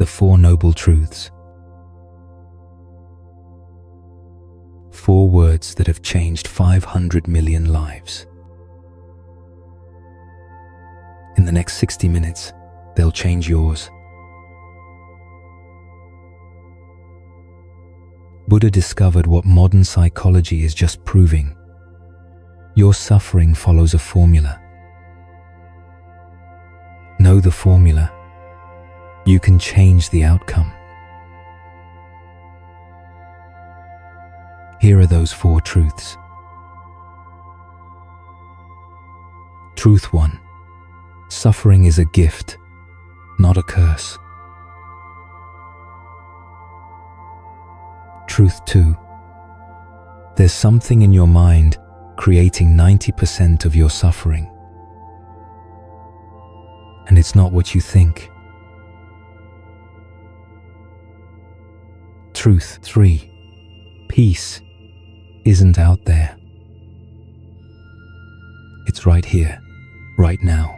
the Four Noble Truths. 4 words that have changed 500 million lives. In the next 60 minutes, they'll change yours. Buddha discovered what modern psychology is just proving. Your suffering follows a formula. Know the formula. You can change the outcome. Here are those 4 truths. Truth 1. Suffering is a gift, not a curse. Truth 2. There's something in your mind creating 90% of your suffering. And it's not what you think. Truth 3. Peace isn't out there. It's right here, right now.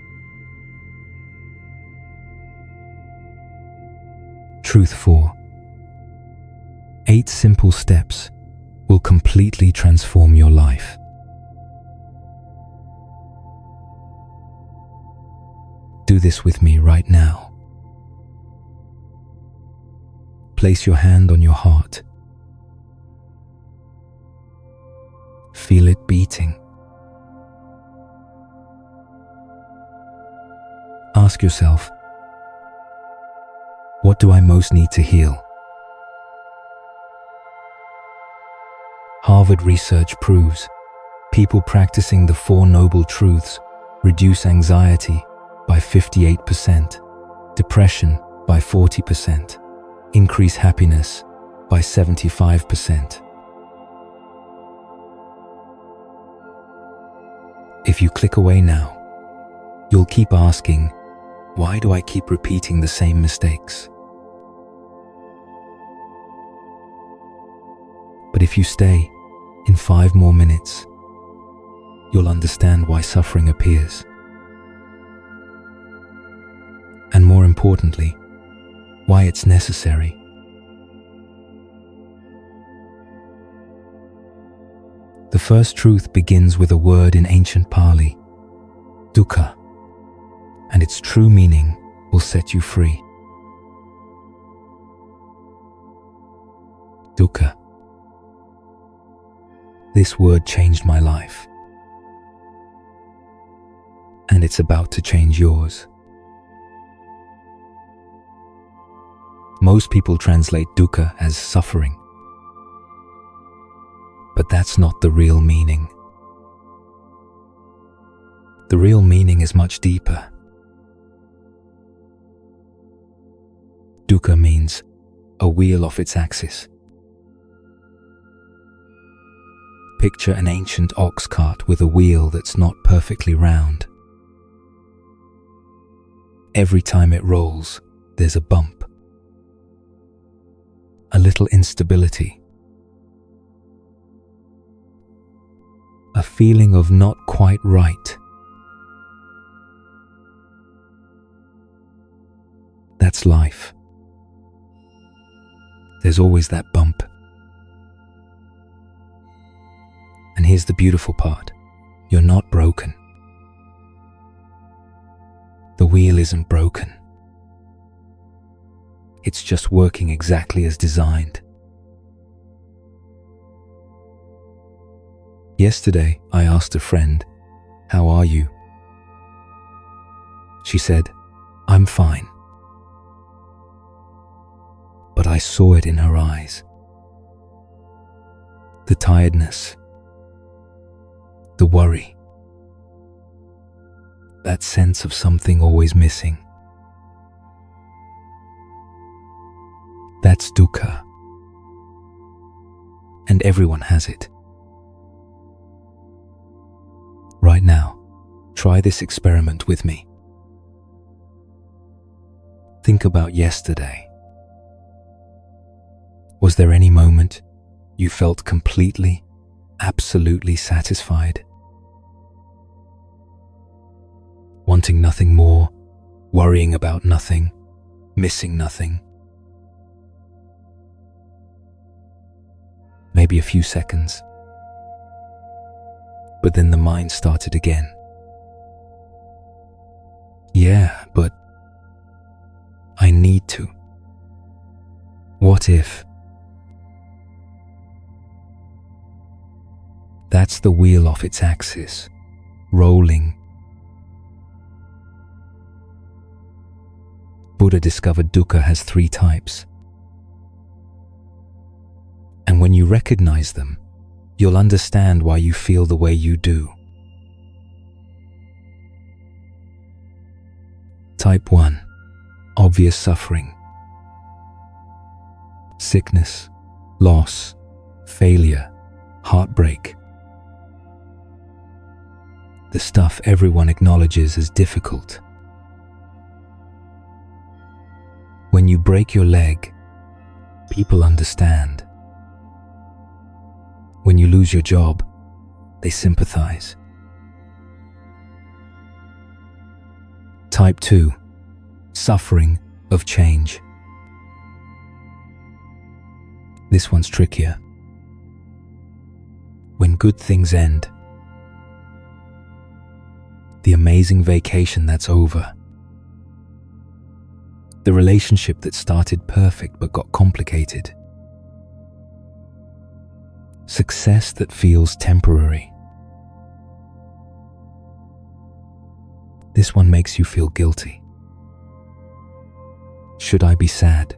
Truth 4. 8 simple steps will completely transform your life. Do this with me right now. Place your hand on your heart. Feel it beating. Ask yourself, what do I most need to heal? Harvard research proves people practicing the Four Noble Truths reduce anxiety by 58%, depression by 40%, increase happiness by 75%. If you click away now, you'll keep asking, why do I keep repeating the same mistakes? But if you stay, in 5 more minutes, you'll understand why suffering appears. And more importantly, why it's necessary. The first truth begins with a word in ancient Pali, dukkha, and its true meaning will set you free. Dukkha. This word changed my life, and it's about to change yours. Most people translate dukkha as suffering, but that's not the real meaning. The real meaning is much deeper. Dukkha means a wheel off its axis. Picture an ancient ox cart with a wheel that's not perfectly round. Every time it rolls, there's a bump, a little instability, a feeling of not quite right. That's life. There's always that bump. And here's the beautiful part. You're not broken. The wheel isn't broken. It's just working exactly as designed. Yesterday, I asked a friend, "How are you?" She said, "I'm fine." But I saw it in her eyes. The tiredness, the worry, that sense of something always missing. That's dukkha. And everyone has it. Right now, try this experiment with me. Think about yesterday. Was there any moment you felt completely, absolutely satisfied? Wanting nothing more, worrying about nothing, missing nothing. maybe a few seconds. But then the mind started again. Yeah, but I need to. What if? That's the wheel off its axis, rolling. Buddha discovered dukkha has 3 types. And when you recognize them, you'll understand why you feel the way you do. Type 1. Obvious suffering. Sickness, loss, failure, heartbreak. The stuff everyone acknowledges as difficult. When you break your leg, people understand. When you lose your job, they sympathize. Type 2. Suffering of change. This one's trickier. When good things end, the amazing vacation that's over, the relationship that started perfect but got complicated, success that feels temporary. This one makes you feel guilty. Should I be sad?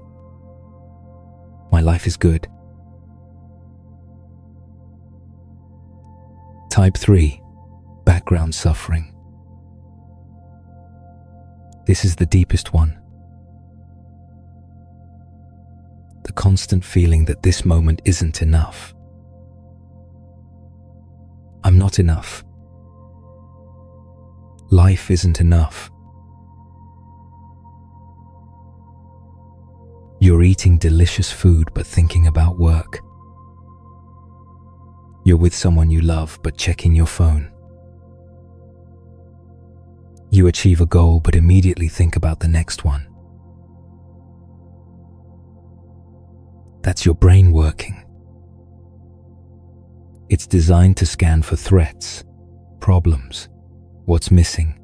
My life is good. Type 3. Background suffering. This is the deepest one. The constant feeling that this moment isn't enough. I'm not enough. Life isn't enough. You're eating delicious food but thinking about work. You're with someone you love but checking your phone. You achieve a goal but immediately think about the next one. That's your brain working. It's designed to scan for threats, problems, what's missing.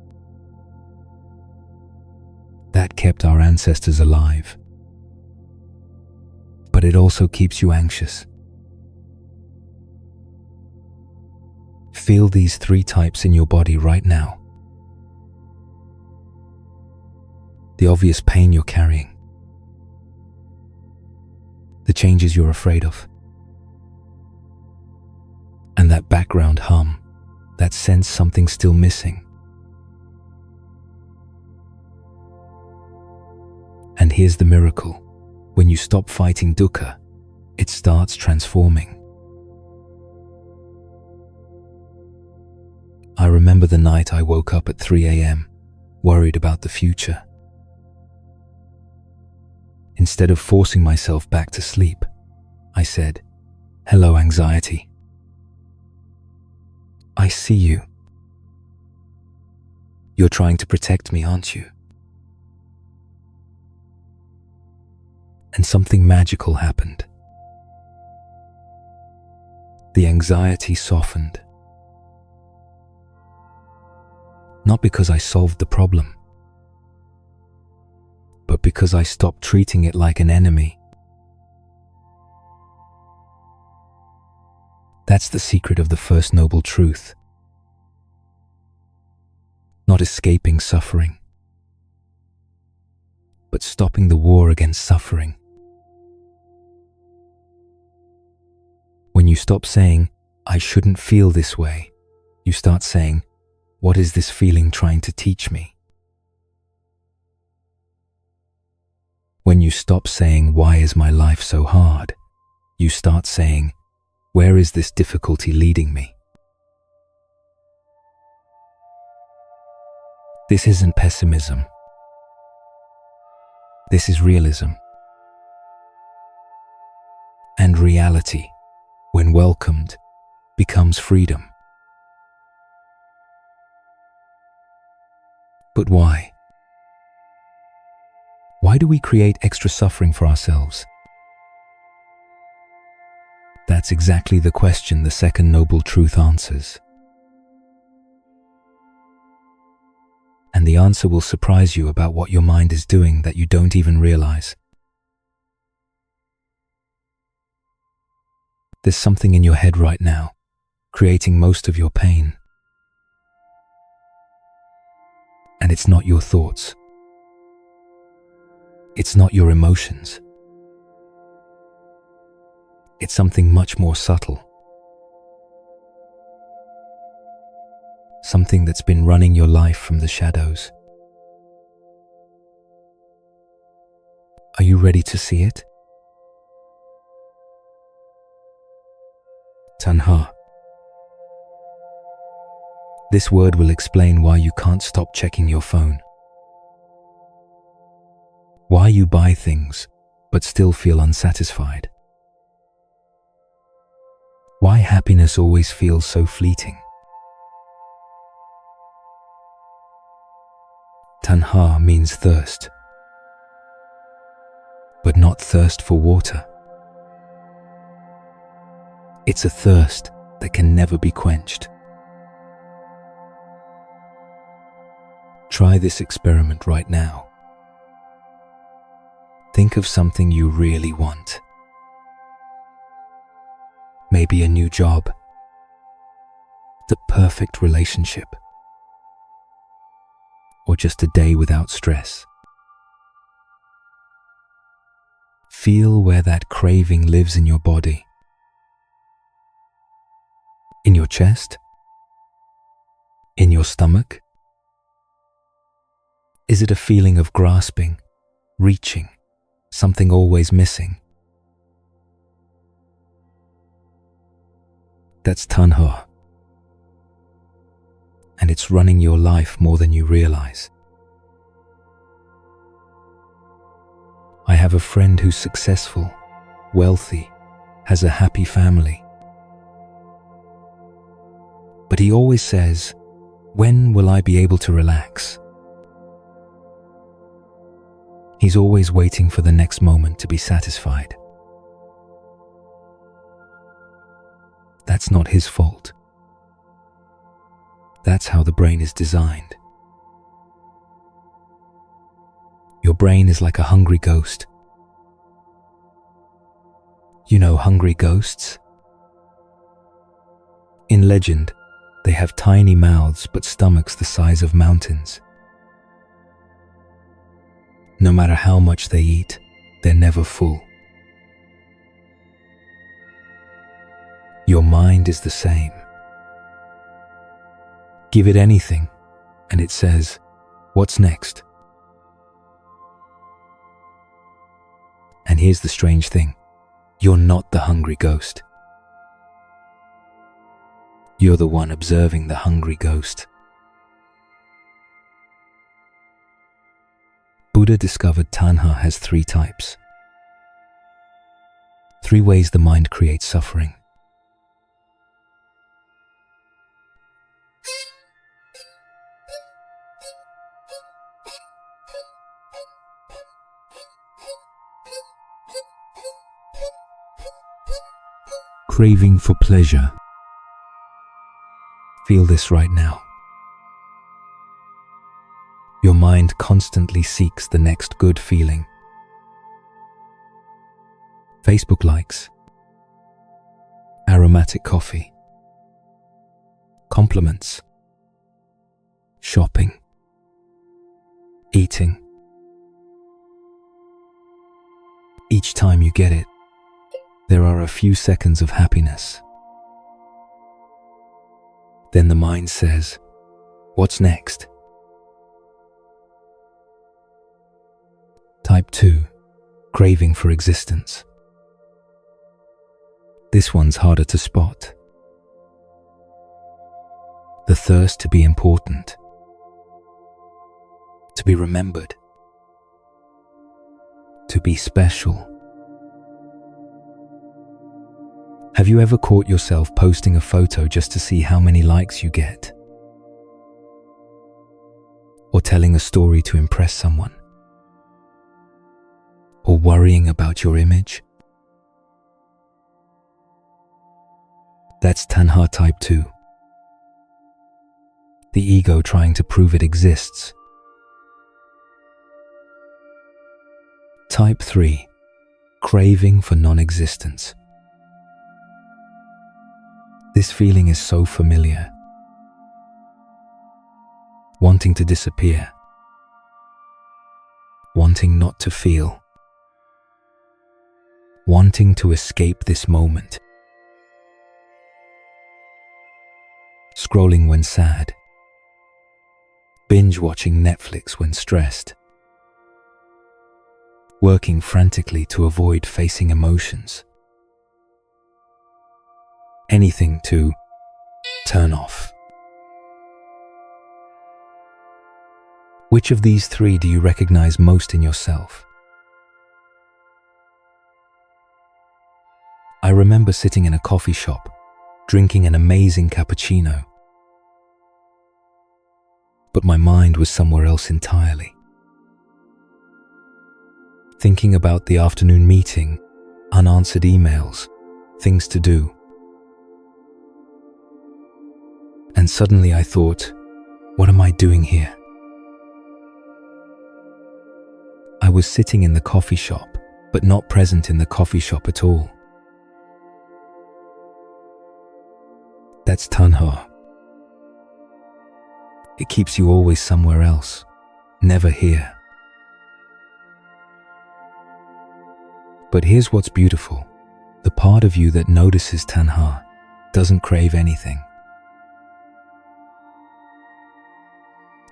That kept our ancestors alive. But it also keeps you anxious. Feel these 3 types in your body right now. The obvious pain you're carrying. The changes you're afraid of. And that background hum, that sense something's still missing. And here's the miracle. When you stop fighting dukkha, it starts transforming. I remember the night I woke up at 3 a.m., worried about the future. Instead of forcing myself back to sleep, I said, "Hello, anxiety. I see you. You're trying to protect me, aren't you?" And something magical happened. The anxiety softened. Not because I solved the problem, but because I stopped treating it like an enemy. That's the secret of the first noble truth. Not escaping suffering, but stopping the war against suffering. When you stop saying, "I shouldn't feel this way," you start saying, "What is this feeling trying to teach me?" When you stop saying, "Why is my life so hard?" you start saying, "Where is this difficulty leading me?" This isn't pessimism. This is realism. And reality, when welcomed, becomes freedom. But why? Why do we create extra suffering for ourselves? That's That's exactly the question the second noble truth answers. And the answer will surprise you about what your mind is doing that you don't even realize. There's something in your head right now, creating most of your pain. And it's not your thoughts. It's not your emotions. It's something much more subtle. Something that's been running your life from the shadows. Are you ready to see it? Tanha. This word will explain why you can't stop checking your phone. Why you buy things but still feel unsatisfied. Why happiness always feels so fleeting. Tanha means thirst, but not thirst for water. It's a thirst that can never be quenched. Try this experiment right now. Think of something you really want. Maybe a new job, the perfect relationship, or just a day without stress. Feel where that craving lives in your body. In your chest? In your stomach? Is it a feeling of grasping, reaching, something always missing? That's tanha. And it's running your life more than you realize. I have a friend who's successful, wealthy, has a happy family. But he always says, "When will I be able to relax?" He's always waiting for the next moment to be satisfied. That's not his fault. That's how the brain is designed. Your brain is like a hungry ghost. You know hungry ghosts? In legend, they have tiny mouths but stomachs the size of mountains. No matter how much they eat, they're never full. Your mind is the same. Give it anything, and it says, "What's next?" And here's the strange thing. You're not the hungry ghost. You're the one observing the hungry ghost. Buddha discovered tanha has 3 types. 3 ways the mind creates suffering. Craving for pleasure. Feel this right now. Your mind constantly seeks the next good feeling. Facebook likes, aromatic coffee, compliments, shopping, eating. Each time you get it, there are a few seconds of happiness. Then the mind says, "What's next?" Type 2, craving for existence. This one's harder to spot. The thirst to be important, to be remembered, to be special. Have you ever caught yourself posting a photo just to see how many likes you get? Or telling a story to impress someone? Or worrying about your image? That's Tanha type 2. The ego trying to prove it exists. Type 3. Craving for non-existence. This feeling is so familiar. Wanting to disappear. Wanting not to feel. Wanting to escape this moment. Scrolling when sad. Binge watching Netflix when stressed. Working frantically to avoid facing emotions. Anything to turn off. Which of these three do you recognize most in yourself? I remember sitting in a coffee shop, drinking an amazing cappuccino. But my mind was somewhere else entirely. Thinking about the afternoon meeting, unanswered emails, things to do. And suddenly I thought, what am I doing here? I was sitting in the coffee shop, but not present in the coffee shop at all. That's tanha. It keeps you always somewhere else, never here. But here's what's beautiful. The part of you that notices tanha doesn't crave anything.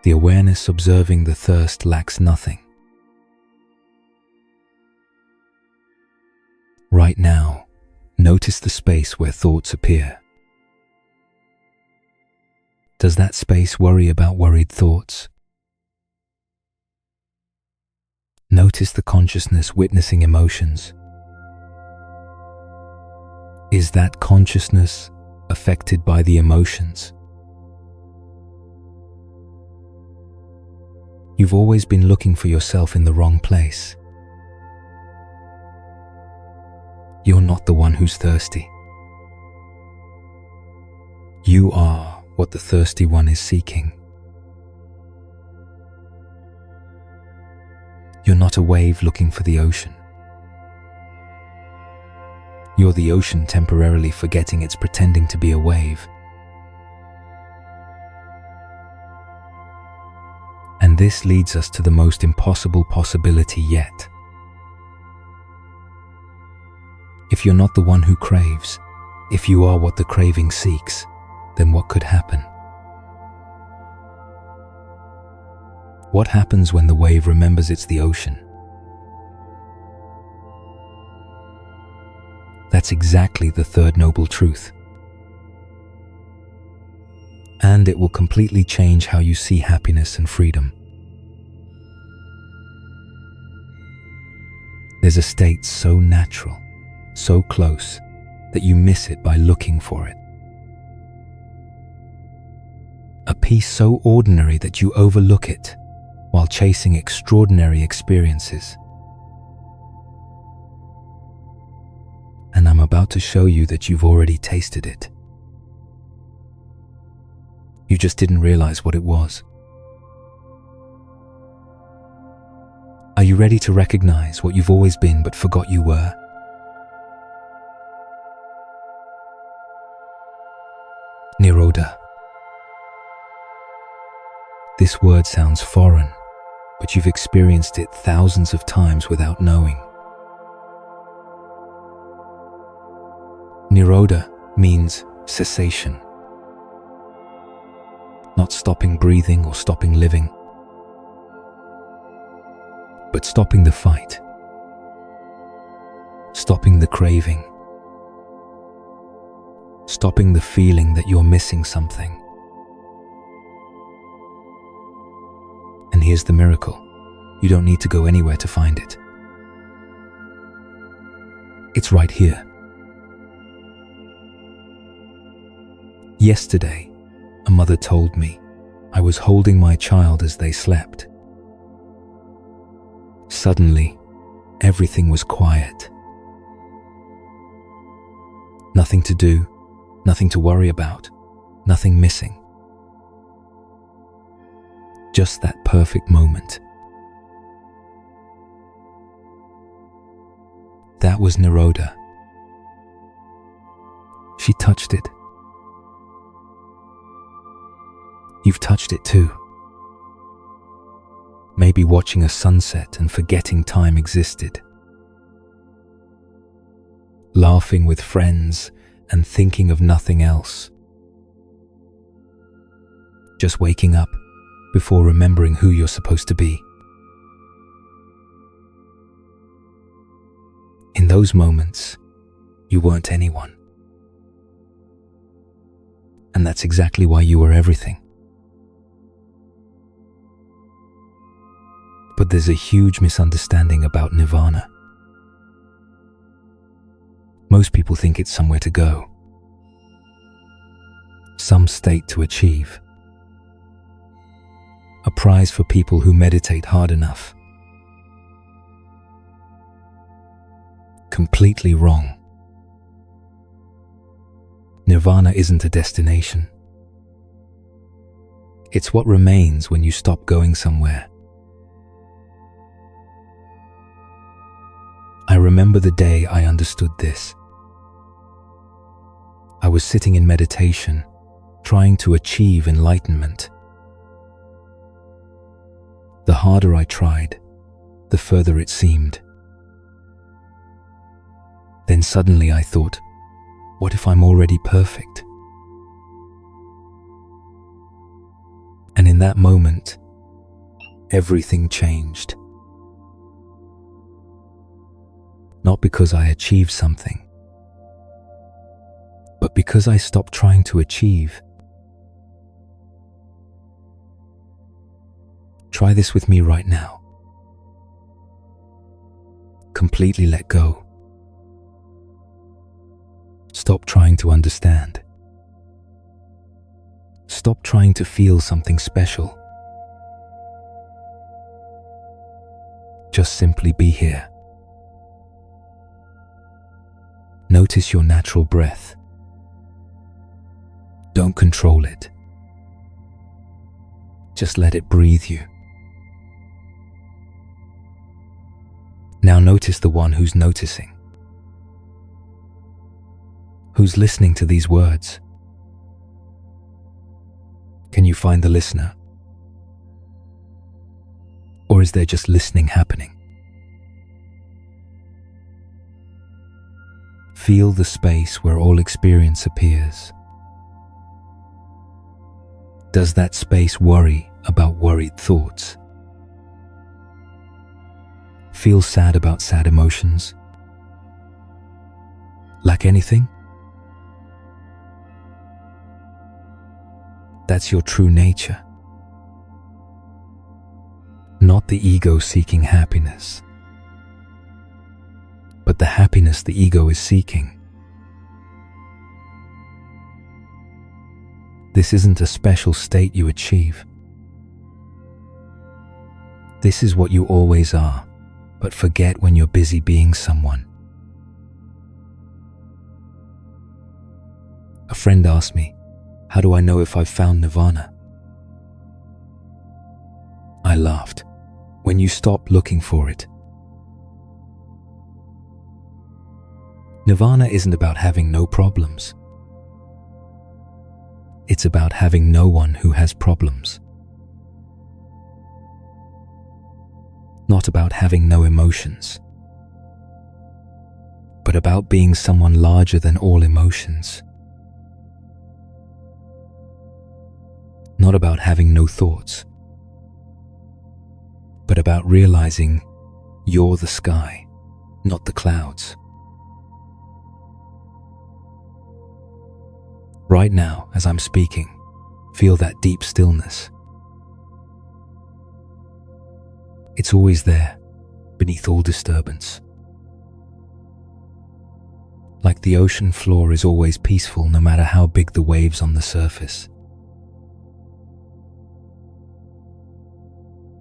The awareness observing the thirst lacks nothing. Right now, notice the space where thoughts appear. Does that space worry about worried thoughts? Notice the consciousness witnessing emotions. Is that consciousness affected by the emotions? You've always been looking for yourself in the wrong place. You're not the one who's thirsty. You are what the thirsty one is seeking. You're not a wave looking for the ocean. You're the ocean temporarily forgetting it's pretending to be a wave. And this leads us to the most impossible possibility yet. If you're not the one who craves, if you are what the craving seeks, then what could happen? What happens when the wave remembers it's the ocean? That's exactly the third noble truth. And it will completely change how you see happiness and freedom. There's a state so natural, so close, that you miss it by looking for it. A peace so ordinary that you overlook it while chasing extraordinary experiences. And I'm about to show you that you've already tasted it. You just didn't realize what it was. Are you ready to recognize what you've always been but forgot you were? Nirodha. This word sounds foreign, but you've experienced it thousands of times without knowing. Nirodha means cessation. Not stopping breathing or stopping living, but stopping the fight, stopping the craving, stopping the feeling that you're missing something. And here's the miracle. You don't need to go anywhere to find it. It's right here. Yesterday, a mother told me I was holding my child as they slept. Suddenly, everything was quiet. Nothing to do, Nothing to worry about, nothing missing. Just that perfect moment. That was Nirodha. She touched it. You've touched it too. Maybe watching a sunset and forgetting time existed. Laughing with friends and thinking of nothing else. Just waking up before remembering who you're supposed to be. In those moments, you weren't anyone. And that's exactly why you were everything. But there's a huge misunderstanding about nirvana. Most people think it's somewhere to go, some state to achieve, a prize for people who meditate hard enough. Completely wrong. Nirvana isn't a destination. It's what remains when you stop going somewhere. I remember the day I understood this. I was sitting in meditation, trying to achieve enlightenment. The harder I tried, the further it seemed. Then suddenly I thought, what if I'm already perfect? And in that moment, everything changed. Not because I achieved something, but because I stopped trying to achieve. Try this with me right now. Completely let go. Stop trying to understand. Stop trying to feel something special. Just simply be here. Notice your natural breath. Don't control it. Just let it breathe you. Now notice the one who's noticing. Who's listening to these words? Can you find the listener? Or is there just listening happening? Feel the space where all experience appears. Does that space worry about worried thoughts? Feel sad about sad emotions? Lack anything? That's your true nature. Not the ego seeking happiness, but the happiness the ego is seeking. This isn't a special state you achieve. This is what you always are, but forget when you're busy being someone. A friend asked me, how do I know if I've found nirvana? I laughed. When you stop looking for it. Nirvana isn't about having no problems. It's about having no one who has problems. Not about having no emotions, but about being someone larger than all emotions. Not about having no thoughts, but about realizing you're the sky, not the clouds. Right now, as I'm speaking, feel that deep stillness. It's always there, beneath all disturbance. Like the ocean floor is always peaceful no matter how big the waves on the surface.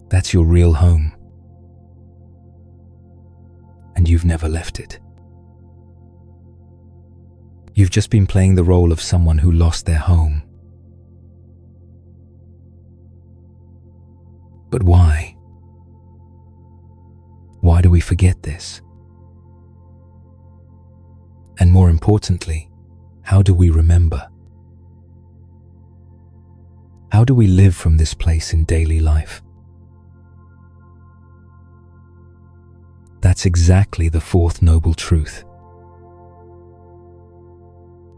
That's your real home. And you've never left it. You've just been playing the role of someone who lost their home. But why? Why do we forget this? And more importantly, how do we remember? How do we live from this place in daily life? That's exactly the fourth noble truth.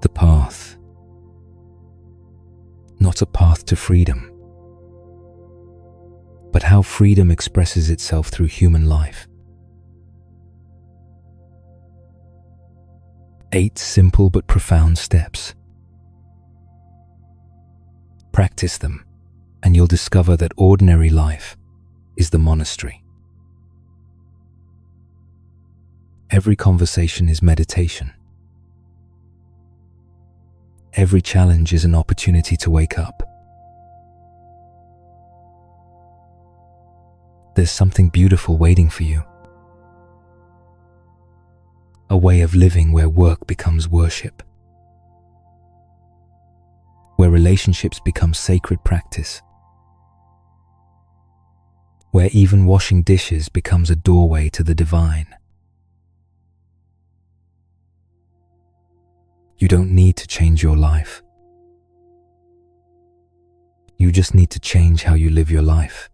The path. Not a path to freedom, but how freedom expresses itself through human life. 8 simple but profound steps. Practice them, and you'll discover that ordinary life is the monastery. Every conversation is meditation. Every challenge is an opportunity to wake up. There's something beautiful waiting for you. A way of living where work becomes worship. Where relationships become sacred practice. Where even washing dishes becomes a doorway to the divine. You don't need to change your life. You just need to change how you live your life.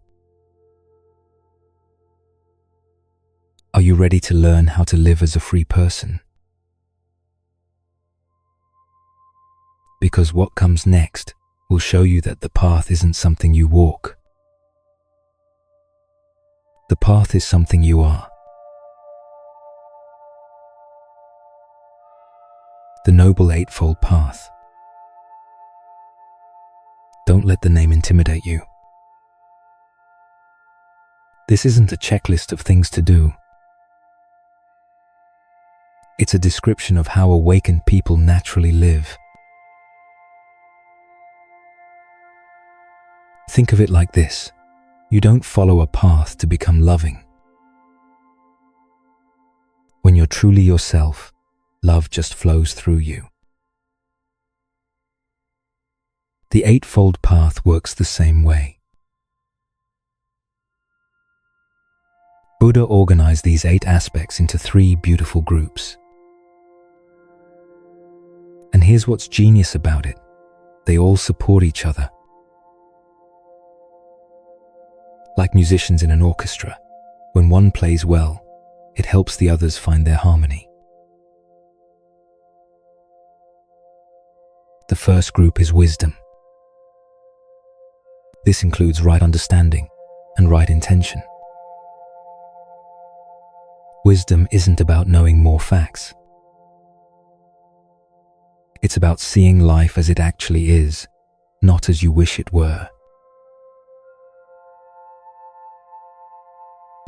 Are you ready to learn how to live as a free person? Because what comes next will show you that the path isn't something you walk. The path is something you are. The Noble Eightfold Path. Don't let the name intimidate you. This isn't a checklist of things to do. It's a description of how awakened people naturally live. Think of it like this. You don't follow a path to become loving. When you're truly yourself, love just flows through you. The Eightfold Path works the same way. Buddha organized these 8 aspects into 3 beautiful groups. And here's what's genius about it. They all support each other. Like musicians in an orchestra, when one plays well, it helps the others find their harmony. The first group is wisdom. This includes right understanding and right intention. Wisdom isn't about knowing more facts. It's about seeing life as it actually is, not as you wish it were.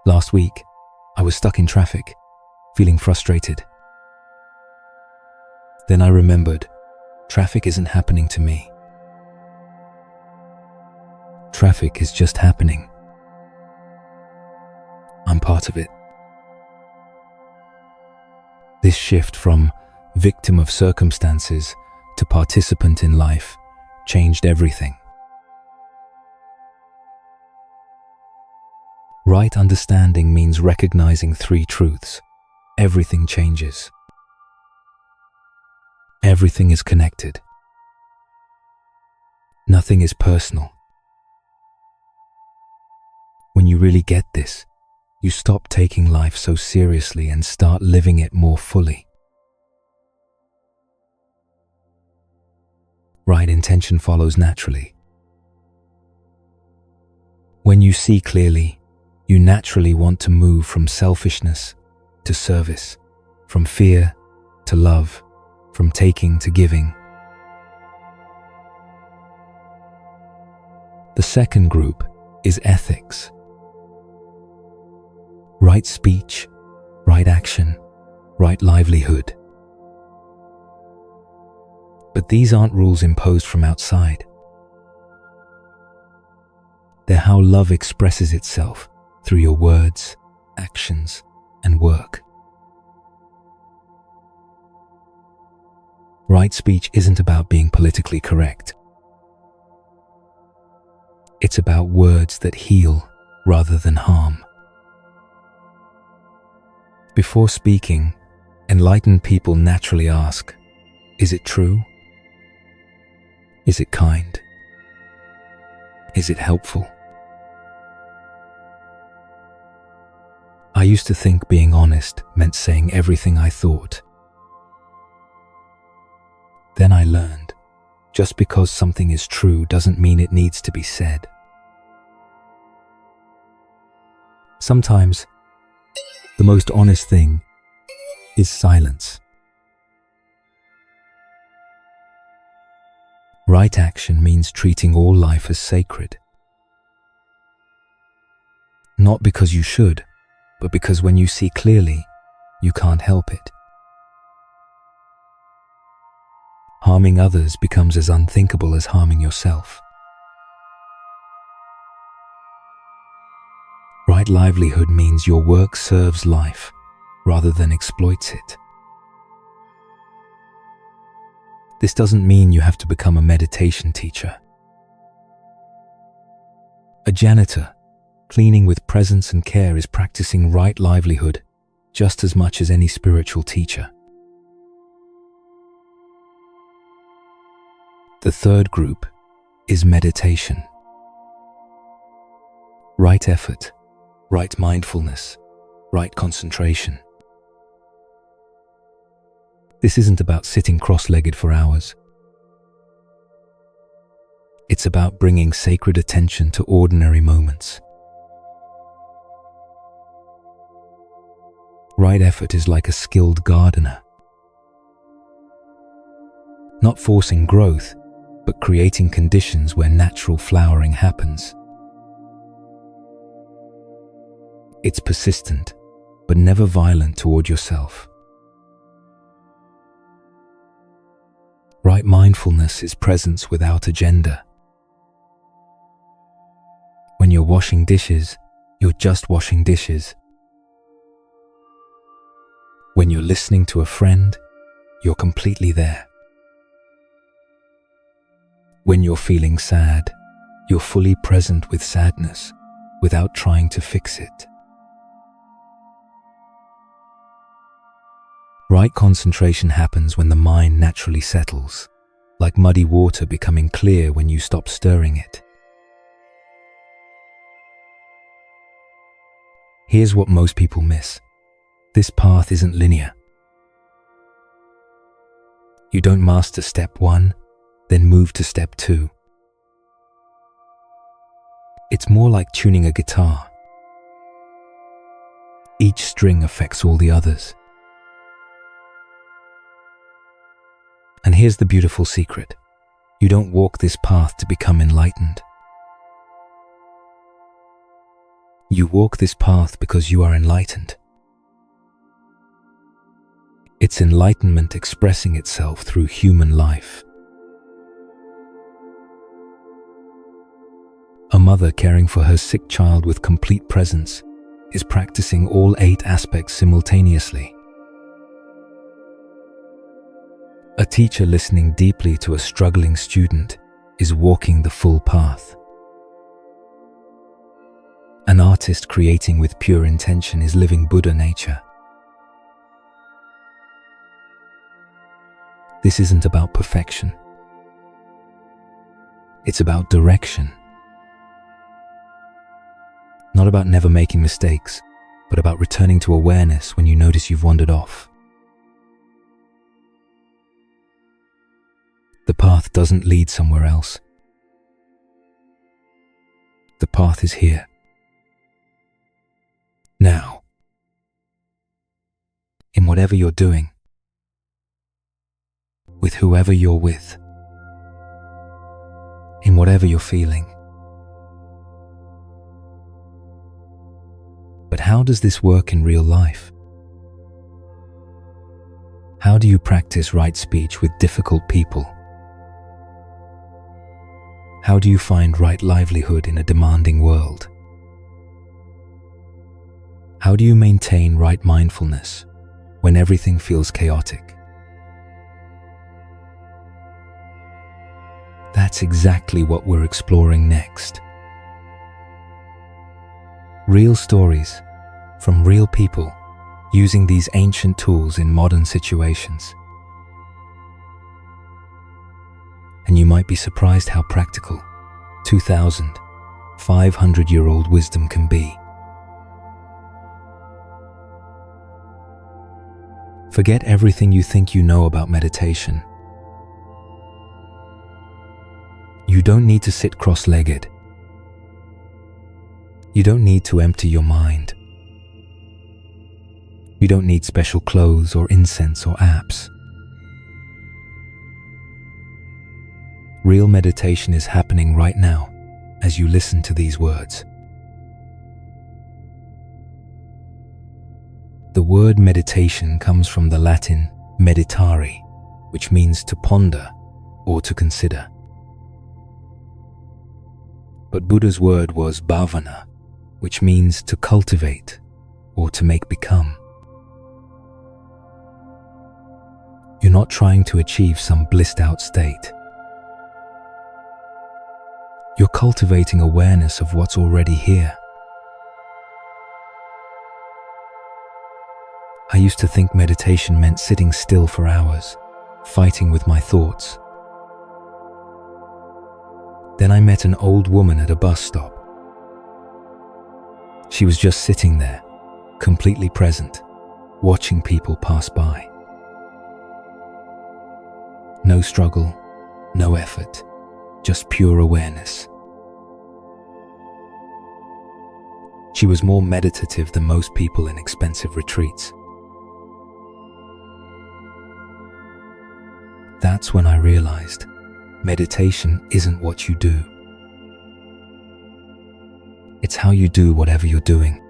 Last week, I was stuck in traffic, feeling frustrated. Then I remembered, traffic isn't happening to me. Traffic is just happening. I'm part of it. This shift from victim of circumstances to participant in life changed everything. Right understanding means recognizing 3 truths. Everything changes. Everything is connected. Nothing is personal. When you really get this, you stop taking life so seriously and start living it more fully. Right intention follows naturally. When you see clearly, you naturally want to move from selfishness to service, from fear to love, from taking to giving. The second group is ethics. Right speech, right action, right livelihood. But these aren't rules imposed from outside. They're how love expresses itself through your words, actions, and work. Right speech isn't about being politically correct. It's about words that heal rather than harm. Before speaking, enlightened people naturally ask, is it true? Is it kind? Is it helpful? I used to think being honest meant saying everything I thought. Then I learned, just because something is true doesn't mean it needs to be said. Sometimes, the most honest thing is silence. Right action means treating all life as sacred. Not because you should, but because when you see clearly, you can't help it. Harming others becomes as unthinkable as harming yourself. Right livelihood means your work serves life rather than exploits it. This doesn't mean you have to become a meditation teacher. A janitor, cleaning with presence and care, is practicing right livelihood just as much as any spiritual teacher. The third group is meditation. Right effort, right mindfulness, right concentration. This isn't about sitting cross-legged for hours. It's about bringing sacred attention to ordinary moments. Right effort is like a skilled gardener. Not forcing growth, but creating conditions where natural flowering happens. It's persistent, but never violent toward yourself. Right mindfulness is presence without agenda. When you're washing dishes, you're just washing dishes. When you're listening to a friend, you're completely there. When you're feeling sad, you're fully present with sadness without trying to fix it. Right concentration happens when the mind naturally settles, like muddy water becoming clear when you stop stirring it. Here's what most people miss. This path isn't linear. You don't master step 1, then move to step 2. It's more like tuning a guitar. Each string affects all the others. And here's the beautiful secret. You don't walk this path to become enlightened. You walk this path because you are enlightened. It's enlightenment expressing itself through human life. A mother caring for her sick child with complete presence is practicing all 8 aspects simultaneously. A teacher listening deeply to a struggling student is walking the full path. An artist creating with pure intention is living Buddha nature. This isn't about perfection. It's about direction. Not about never making mistakes, but about returning to awareness when you notice you've wandered off. The path doesn't lead somewhere else. The path is here. Now. In whatever you're doing. With whoever you're with. In whatever you're feeling. But how does this work in real life? How do you practice right speech with difficult people? How do you find right livelihood in a demanding world? How do you maintain right mindfulness when everything feels chaotic? that's exactly what we're exploring next. Real stories from real people using these ancient tools in modern situations. And you might be surprised how practical 2,500-year-old wisdom can be. Forget everything you think you know about meditation. You don't need to sit cross-legged. You don't need to empty your mind. You don't need special clothes or incense or apps. Real meditation is happening right now as you listen to these words. The word meditation comes from the Latin meditare, which means to ponder or to consider. But Buddha's word was bhavana, which means to cultivate or to make become. You're not trying to achieve some blissed out state. You're cultivating awareness of what's already here. I used to think meditation meant sitting still for hours, fighting with my thoughts. Then I met an old woman at a bus stop. She was just sitting there, completely present, watching people pass by. No struggle, no effort, just pure awareness. She was more meditative than most people in expensive retreats. That's when I realized meditation isn't what you do. It's how you do whatever you're doing.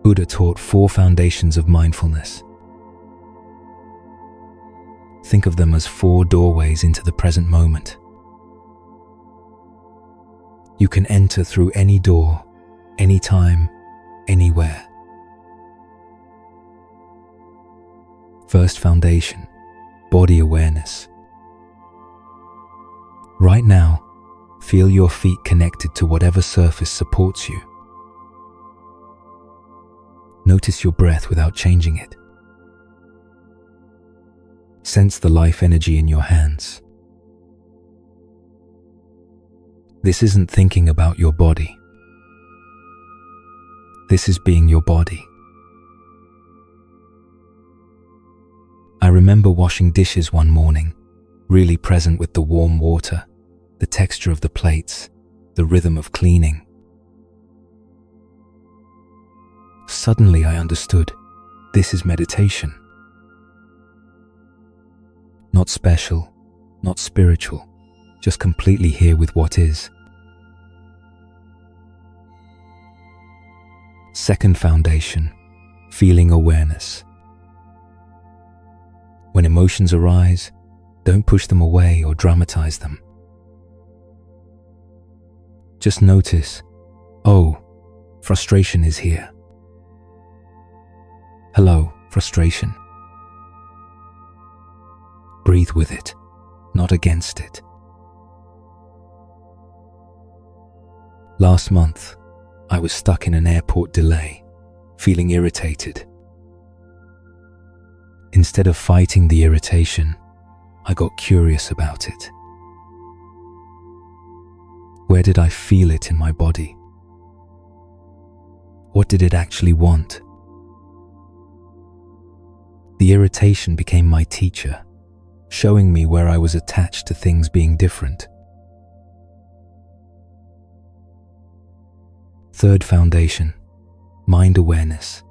Buddha taught 4 foundations of mindfulness. Think of them as 4 doorways into the present moment. You can enter through any door, anytime, anywhere. First foundation, body awareness. Right now, feel your feet connected to whatever surface supports you. Notice your breath without changing it. Sense the life energy in your hands. This isn't thinking about your body. This is being your body. I remember washing dishes one morning, really present with the warm water, the texture of the plates, the rhythm of cleaning. Suddenly I understood, this is meditation. Not special, not spiritual, just completely here with what is. Second foundation, feeling awareness. When emotions arise, don't push them away or dramatize them. Just notice, oh, frustration is here. Hello, frustration. Breathe with it, not against it. Last month, I was stuck in an airport delay, feeling irritated. Instead of fighting the irritation, I got curious about it. Where did I feel it in my body? What did it actually want? The irritation became my teacher, showing me where I was attached to things being different. Third foundation, mind awareness.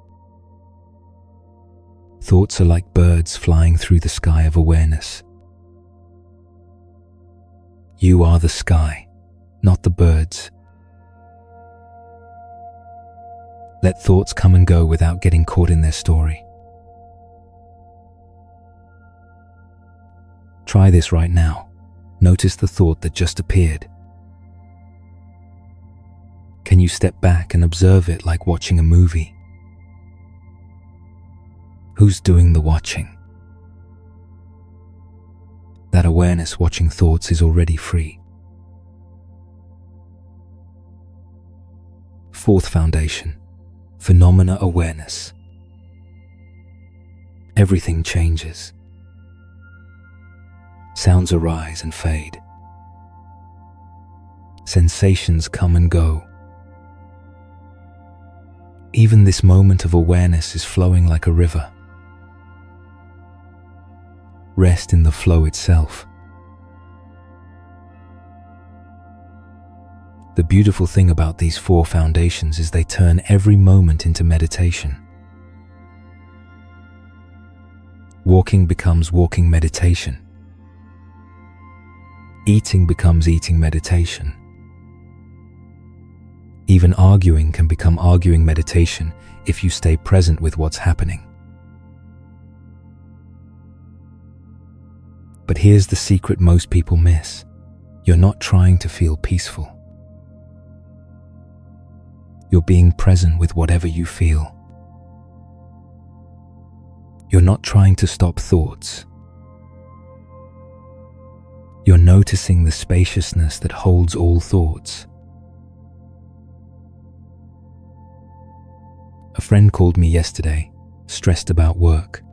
Thoughts are like birds flying through the sky of awareness. You are the sky, not the birds. Let thoughts come and go without getting caught in their story. Try this right now. Notice the thought that just appeared. Can you step back and observe it like watching a movie? Who's doing the watching? That awareness watching thoughts is already free. Fourth foundation, phenomena awareness. Everything changes. Sounds arise and fade. Sensations come and go. Even this moment of awareness is flowing like a river. Rest in the flow itself. The beautiful thing about these four foundations is they turn every moment into meditation. Walking becomes walking meditation. Eating becomes eating meditation. Even arguing can become arguing meditation if you stay present with what's happening. But here's the secret most people miss. You're not trying to feel peaceful. You're being present with whatever you feel. You're not trying to stop thoughts. You're noticing the spaciousness that holds all thoughts. A friend called me yesterday, stressed about work.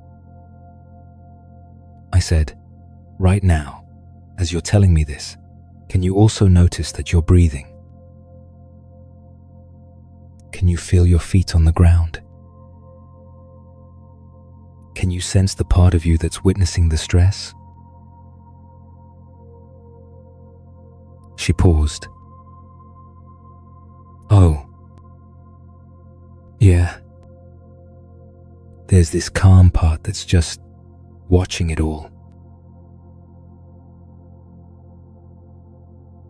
I said, "Right now, as you're telling me this, can you also notice that you're breathing? Can you feel your feet on the ground? Can you sense the part of you that's witnessing the stress?" She paused. "Oh, yeah. There's this calm part that's just watching it all."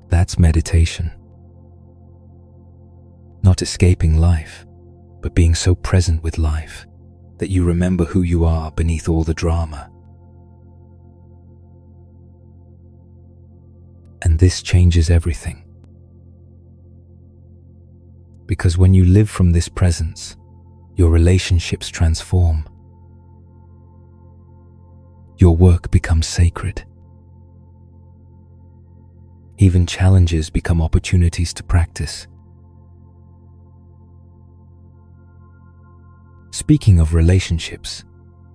That's meditation. Not escaping life, but being so present with life that you remember who you are beneath all the drama. And this changes everything. Because when you live from this presence, your relationships transform. Your work becomes sacred. Even challenges become opportunities to practice. Speaking of relationships,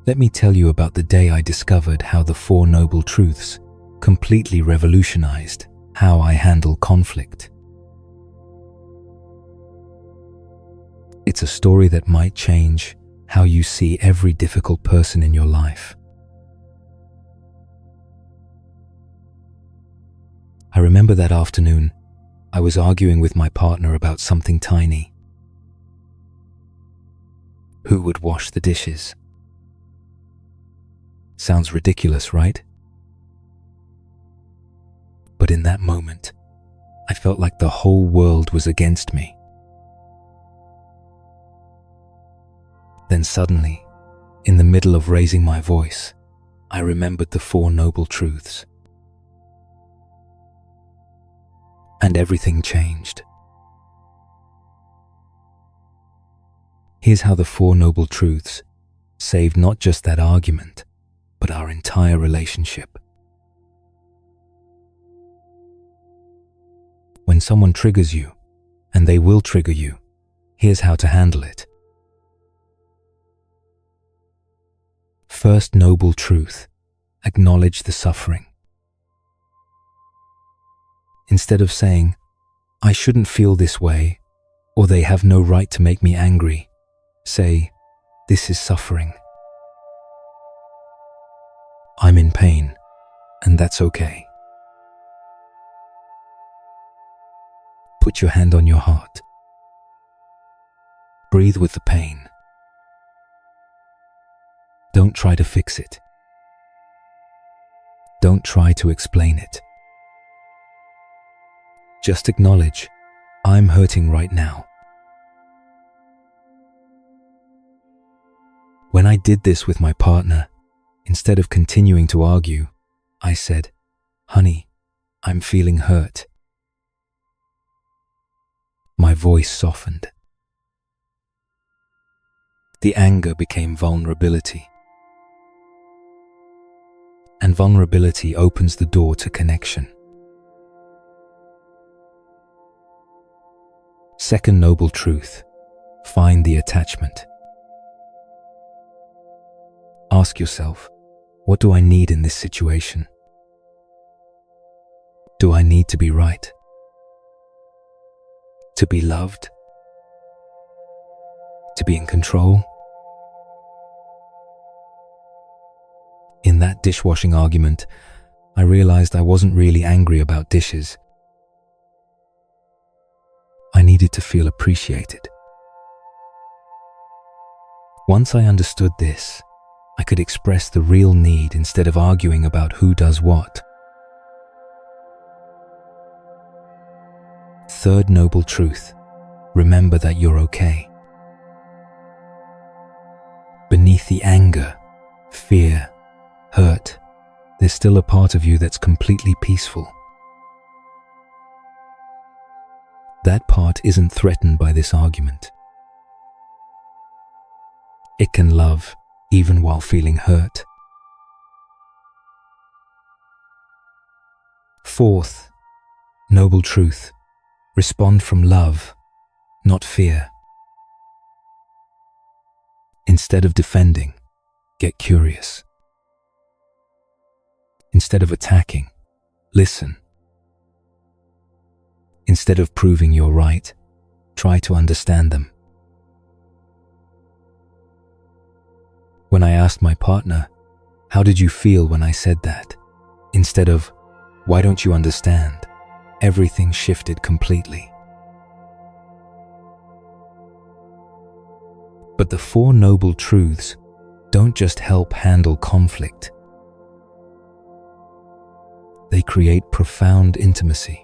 let me tell you about the day I discovered how the Four Noble Truths completely revolutionized how I handle conflict. It's a story that might change how you see every difficult person in your life. I remember that afternoon, I was arguing with my partner about something tiny. Who would wash the dishes? Sounds ridiculous, right? But in that moment, I felt like the whole world was against me. Then suddenly, in the middle of raising my voice, I remembered the Four Noble Truths. And everything changed. Here's how the Four Noble Truths saved not just that argument, but our entire relationship. When someone triggers you, and they will trigger you, here's how to handle it. First noble truth, acknowledge the suffering. Instead of saying, "I shouldn't feel this way," or "they have no right to make me angry," say, "This is suffering. I'm in pain, and that's okay." Put your hand on your heart. Breathe with the pain. Don't try to fix it. Don't try to explain it. Just acknowledge, "I'm hurting right now." When I did this with my partner, instead of continuing to argue, I said, "Honey, I'm feeling hurt." My voice softened. The anger became vulnerability. and vulnerability opens the door to connection. Second noble truth: find the attachment. Ask yourself, what do I need in this situation? Do I need to be right? To be loved? To be in control? In that dishwashing argument, I realized I wasn't really angry about dishes. I needed to feel appreciated. Once I understood this, I could express the real need instead of arguing about who does what. Third noble truth: remember that you're okay. Beneath the anger, fear, hurt, there's still a part of you that's completely peaceful. That part isn't threatened by this argument. It can love even while feeling hurt. Fourth noble truth: respond from love, not fear. Instead of defending, get curious. Instead of attacking, listen. Instead of proving you're right, try to understand them. When I asked my partner, "How did you feel when I said that?" instead of, "Why don't you understand?" everything shifted completely. But the four noble truths don't just help handle conflict. They create profound intimacy.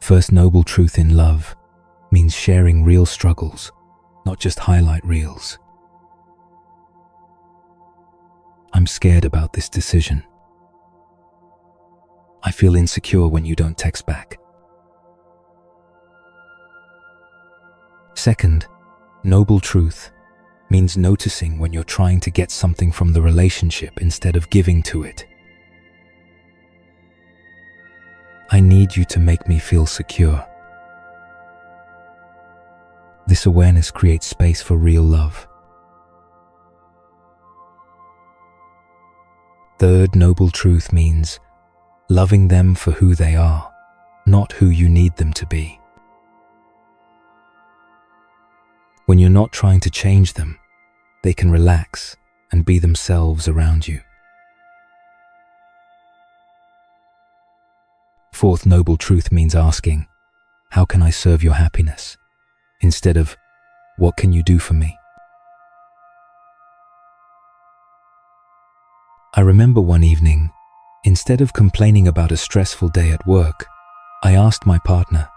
First noble truth in love means sharing real struggles, not just highlight reels. I'm scared about this decision. I feel insecure when you don't text back. Second, noble truth means noticing when you're trying to get something from the relationship instead of giving to it. I need you to make me feel secure. This awareness creates space for real love. Third noble truth means loving them for who they are, not who you need them to be. When you're not trying to change them, they can relax and be themselves around you. Fourth noble truth means asking, "How can I serve your happiness?" instead of, "What can you do for me?" I remember one evening, instead of complaining about a stressful day at work, I asked my partner,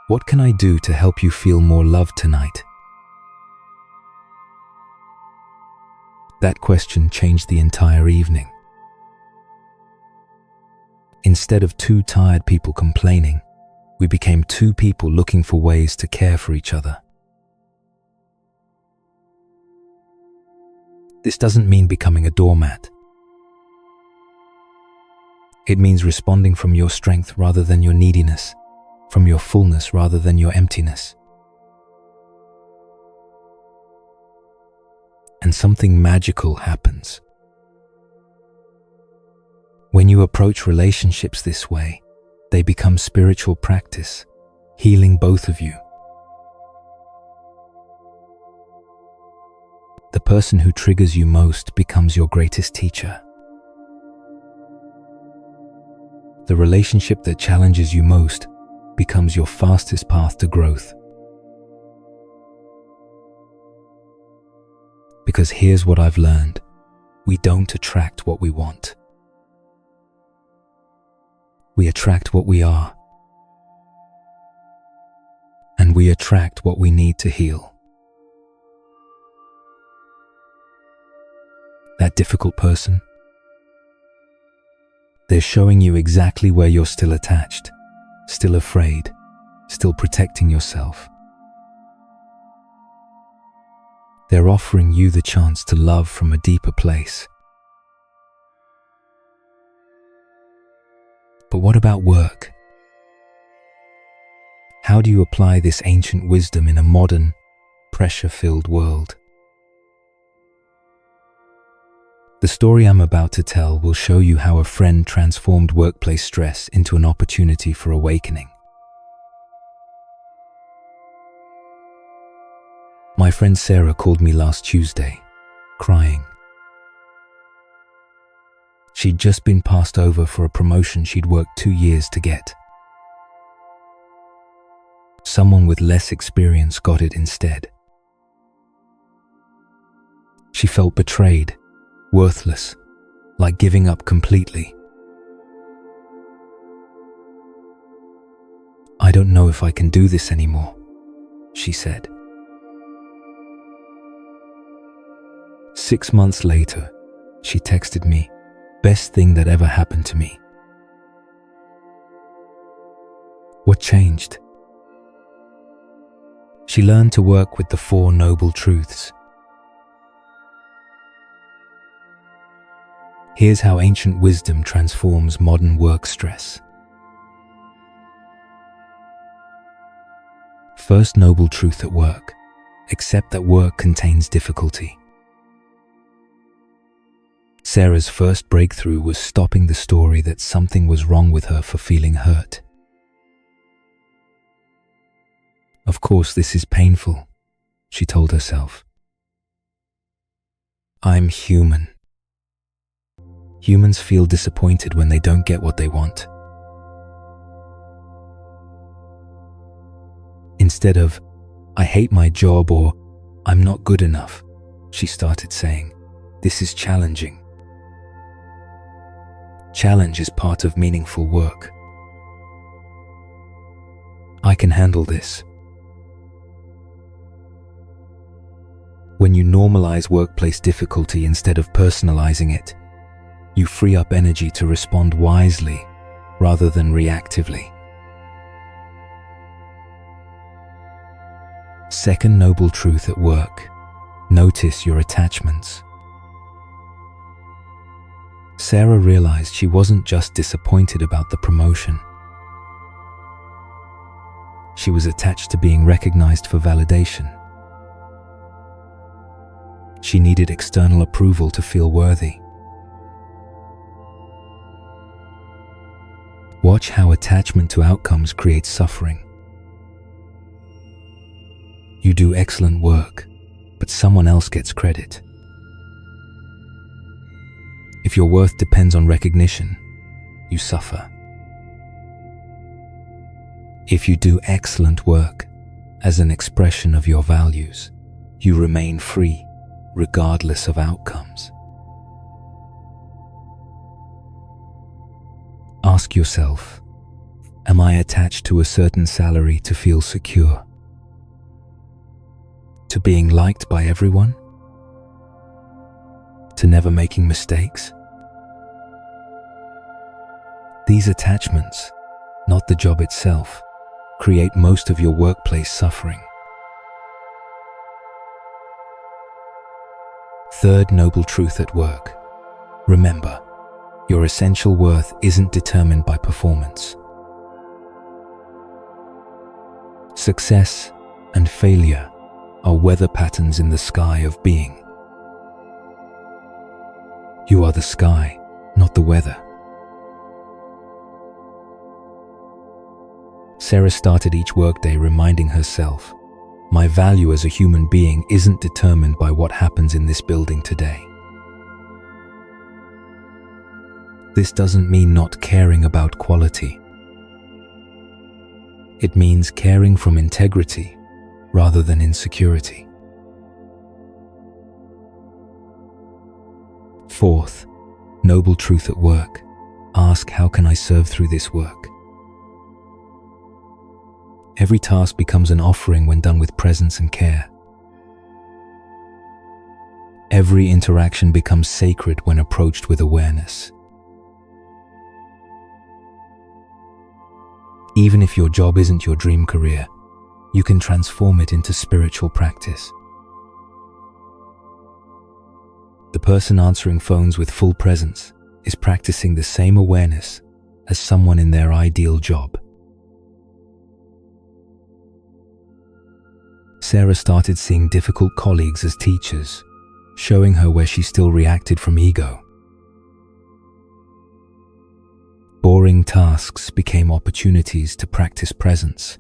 "What can I do to help you feel more loved tonight?" That question changed the entire evening. Instead of two tired people complaining, we became two people looking for ways to care for each other. This doesn't mean becoming a doormat. It means responding from your strength rather than your neediness, from your fullness rather than your emptiness. And something magical happens. When you approach relationships this way, they become spiritual practice, healing both of you. The person who triggers you most becomes your greatest teacher. The relationship that challenges you most becomes your fastest path to growth. Because here's what I've learned: we don't attract what we want. We attract what we are. And we attract what we need to heal. That difficult person, they're showing you exactly where you're still attached, still afraid, still protecting yourself. They're offering you the chance to love from a deeper place. But what about work? How do you apply this ancient wisdom in a modern, pressure-filled world? The story I'm about to tell will show you how a friend transformed workplace stress into an opportunity for awakening. My friend Sarah called me last Tuesday, crying. She'd just been passed over for a promotion she'd worked 2 years to get. Someone with less experience got it instead. She felt betrayed, worthless, like giving up completely. "I don't know if I can do this anymore," she said. 6 months later, she texted me, "Best thing that ever happened to me." What changed? She learned to work with the 4 noble truths. Here's how ancient wisdom transforms modern work stress. First noble truth at work: accept that work contains difficulty. Sarah's first breakthrough was stopping the story that something was wrong with her for feeling hurt. "Of course, this is painful," she told herself. "I'm human. Humans feel disappointed when they don't get what they want." Instead of, "I hate my job" or "I'm not good enough," she started saying, "This is challenging. Challenge is part of meaningful work. I can handle this." When you normalize workplace difficulty instead of personalizing it, you free up energy to respond wisely rather than reactively. Second noble truth at work: notice your attachments. Sarah realized she wasn't just disappointed about the promotion. She was attached to being recognized for validation. She needed external approval to feel worthy. Watch how attachment to outcomes creates suffering. You do excellent work, but someone else gets credit. If your worth depends on recognition, you suffer. If you do excellent work as an expression of your values, you remain free, regardless of outcomes. Ask yourself, am I attached to a certain salary to feel secure? To being liked by everyone? To never making mistakes? These attachments, not the job itself, create most of your workplace suffering. Third noble truth at work: remember, your essential worth isn't determined by performance. Success and failure are weather patterns in the sky of being. You are the sky, not the weather. Sarah started each workday reminding herself, my value as a human being isn't determined by what happens in this building today. This doesn't mean not caring about quality. It means caring from integrity rather than insecurity. Fourth, noble truth at work: ask, how can I serve through this work? Every task becomes an offering when done with presence and care. Every interaction becomes sacred when approached with awareness. Even if your job isn't your dream career, you can transform it into spiritual practice. person answering phones with full presence is practicing the same awareness as someone in their ideal job. Sarah started seeing difficult colleagues as teachers, showing her where she still reacted from ego. Boring tasks became opportunities to practice presence.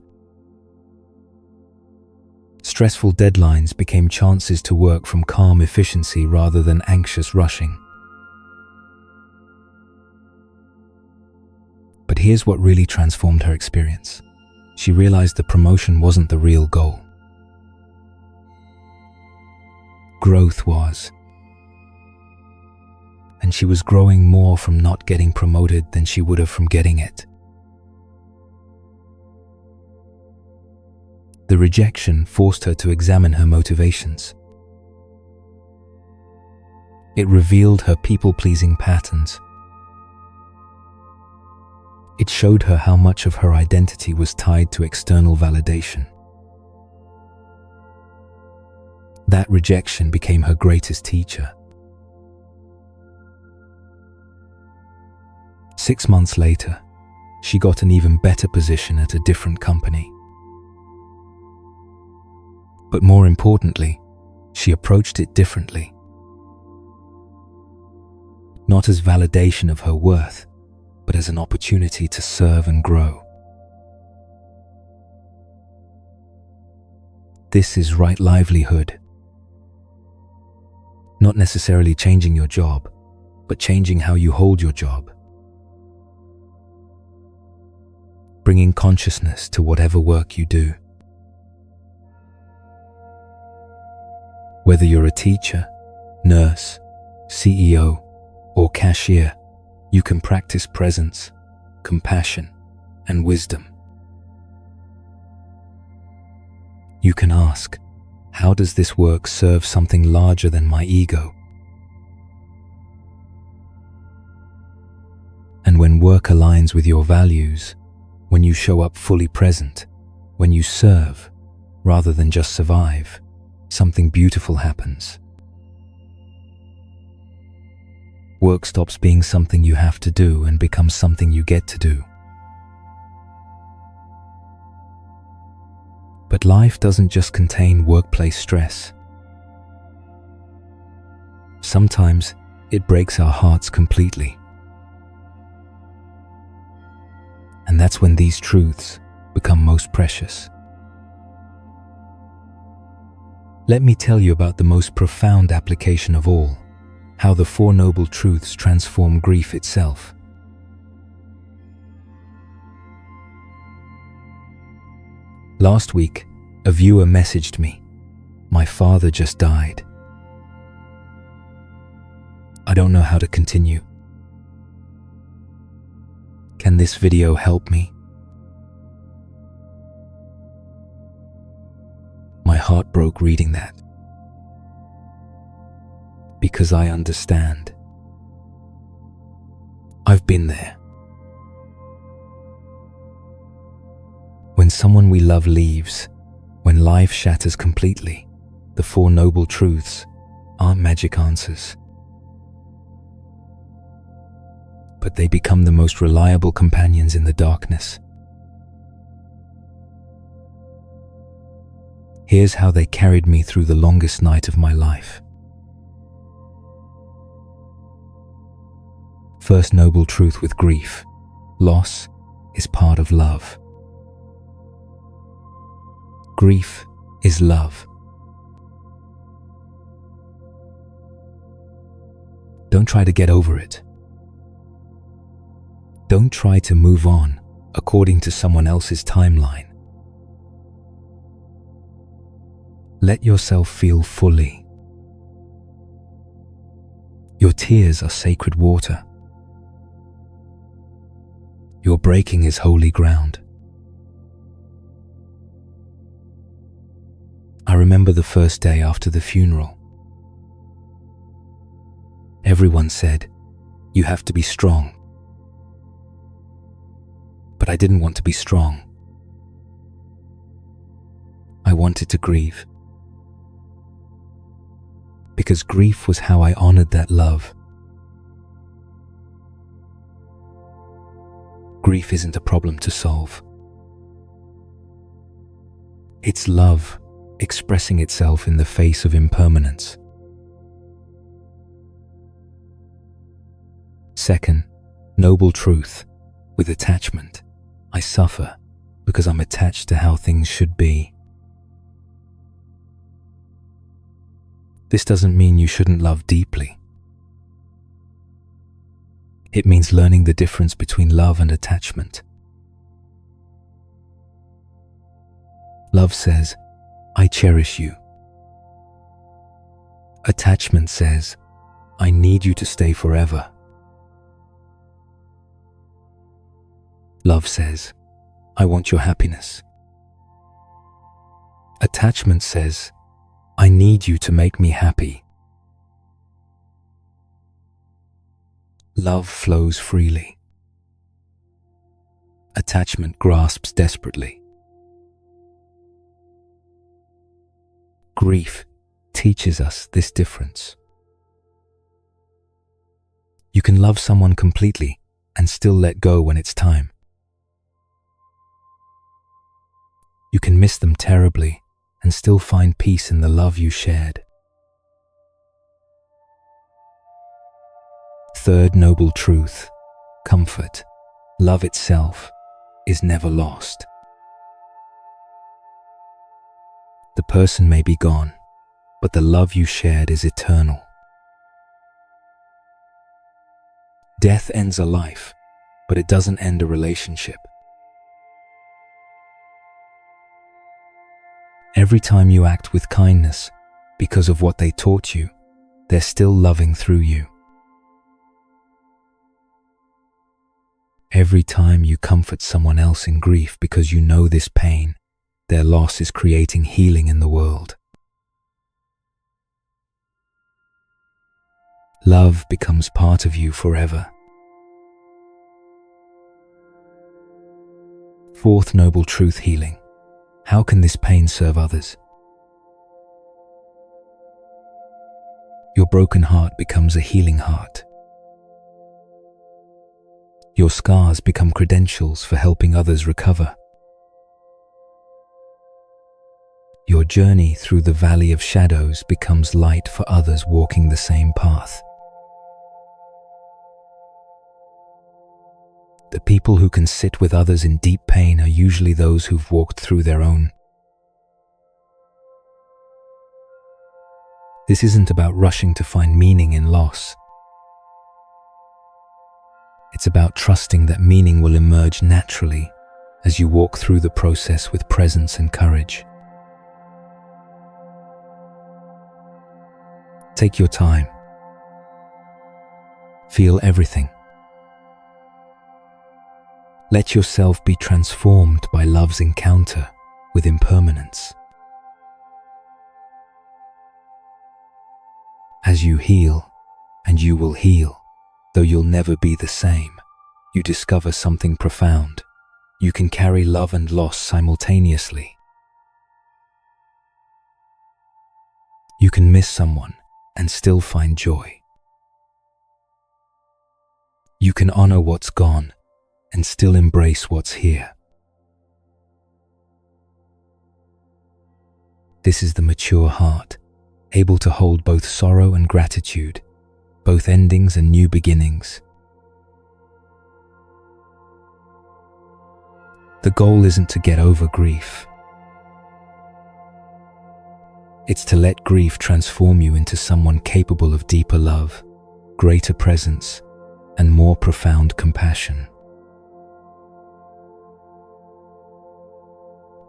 Stressful deadlines became chances to work from calm efficiency rather than anxious rushing. But here's what really transformed her experience. She realized the promotion wasn't the real goal. Growth was. And she was growing more from not getting promoted than she would have from getting it. The rejection forced her to examine her motivations. It revealed her people-pleasing patterns. It showed her how much of her identity was tied to external validation. That rejection became her greatest teacher. 6 months later, she got an even better position at a different company. But more importantly, she approached it differently. Not as validation of her worth, but as an opportunity to serve and grow. This is right livelihood. Not necessarily changing your job, but changing how you hold your job. Bringing consciousness to whatever work you do. Whether you're a teacher, nurse, CEO, or cashier, you can practice presence, compassion, and wisdom. You can ask, how does this work serve something larger than my ego? And when work aligns with your values, when you show up fully present, when you serve rather than just survive, something beautiful happens. Work stops being something you have to do and becomes something you get to do. But life doesn't just contain workplace stress. Sometimes it breaks our hearts completely. And that's when these truths become most precious. Let me tell you about the most profound application of all, how the Four Noble Truths transform grief itself. Last week, a viewer messaged me, "My father just died. I don't know how to continue. Can this video help me?" My heart broke reading that. Because I understand. I've been there. When someone we love leaves, when life shatters completely, the Four Noble Truths aren't magic answers. But they become the most reliable companions in the darkness. Here's how they carried me through the longest night of my life. First noble truth with grief: loss is part of love. Grief is love. Don't try to get over it. Don't try to move on according to someone else's timeline. Let yourself feel fully. Your tears are sacred water. Your breaking is holy ground. I remember the first day after the funeral. Everyone said, "You have to be strong." But I didn't want to be strong. I wanted to grieve. because grief was how I honored that love. Grief isn't a problem to solve. It's love expressing itself in the face of impermanence. Second, noble truth. With attachment, I suffer because I'm attached to how things should be. This doesn't mean you shouldn't love deeply. It means learning the difference between love and attachment. Love says, I cherish you. Attachment says, I need you to stay forever. Love says, I want your happiness. Attachment says, I need you to make me happy. Love flows freely. Attachment grasps desperately. Grief teaches us this difference. You can love someone completely and still let go when it's time. You can miss them terribly and still find peace in the love you shared. Third noble truth, comfort. Love itself is never lost. The person may be gone, but the love you shared is eternal. Death ends a life, but it doesn't end a relationship. Every time you act with kindness because of what they taught you, they're still loving through you. Every time you comfort someone else in grief because you know this pain, their loss is creating healing in the world. Love becomes part of you forever. Fourth noble truth, healing. How can this pain serve others? Your broken heart becomes a healing heart. Your scars become credentials for helping others recover. Your journey through the valley of shadows becomes light for others walking the same path. The people who can sit with others in deep pain are usually those who've walked through their own. This isn't about rushing to find meaning in loss. It's about trusting that meaning will emerge naturally as you walk through the process with presence and courage. Take your time. Feel everything. Let yourself be transformed by love's encounter with impermanence. As you heal, and you will heal, though you'll never be the same, you discover something profound. You can carry love and loss simultaneously. You can miss someone and still find joy. You can honor what's gone and still embrace what's here. This is the mature heart, able to hold both sorrow and gratitude, both endings and new beginnings. The goal isn't to get over grief. It's to let grief transform you into someone capable of deeper love, greater presence, and more profound compassion.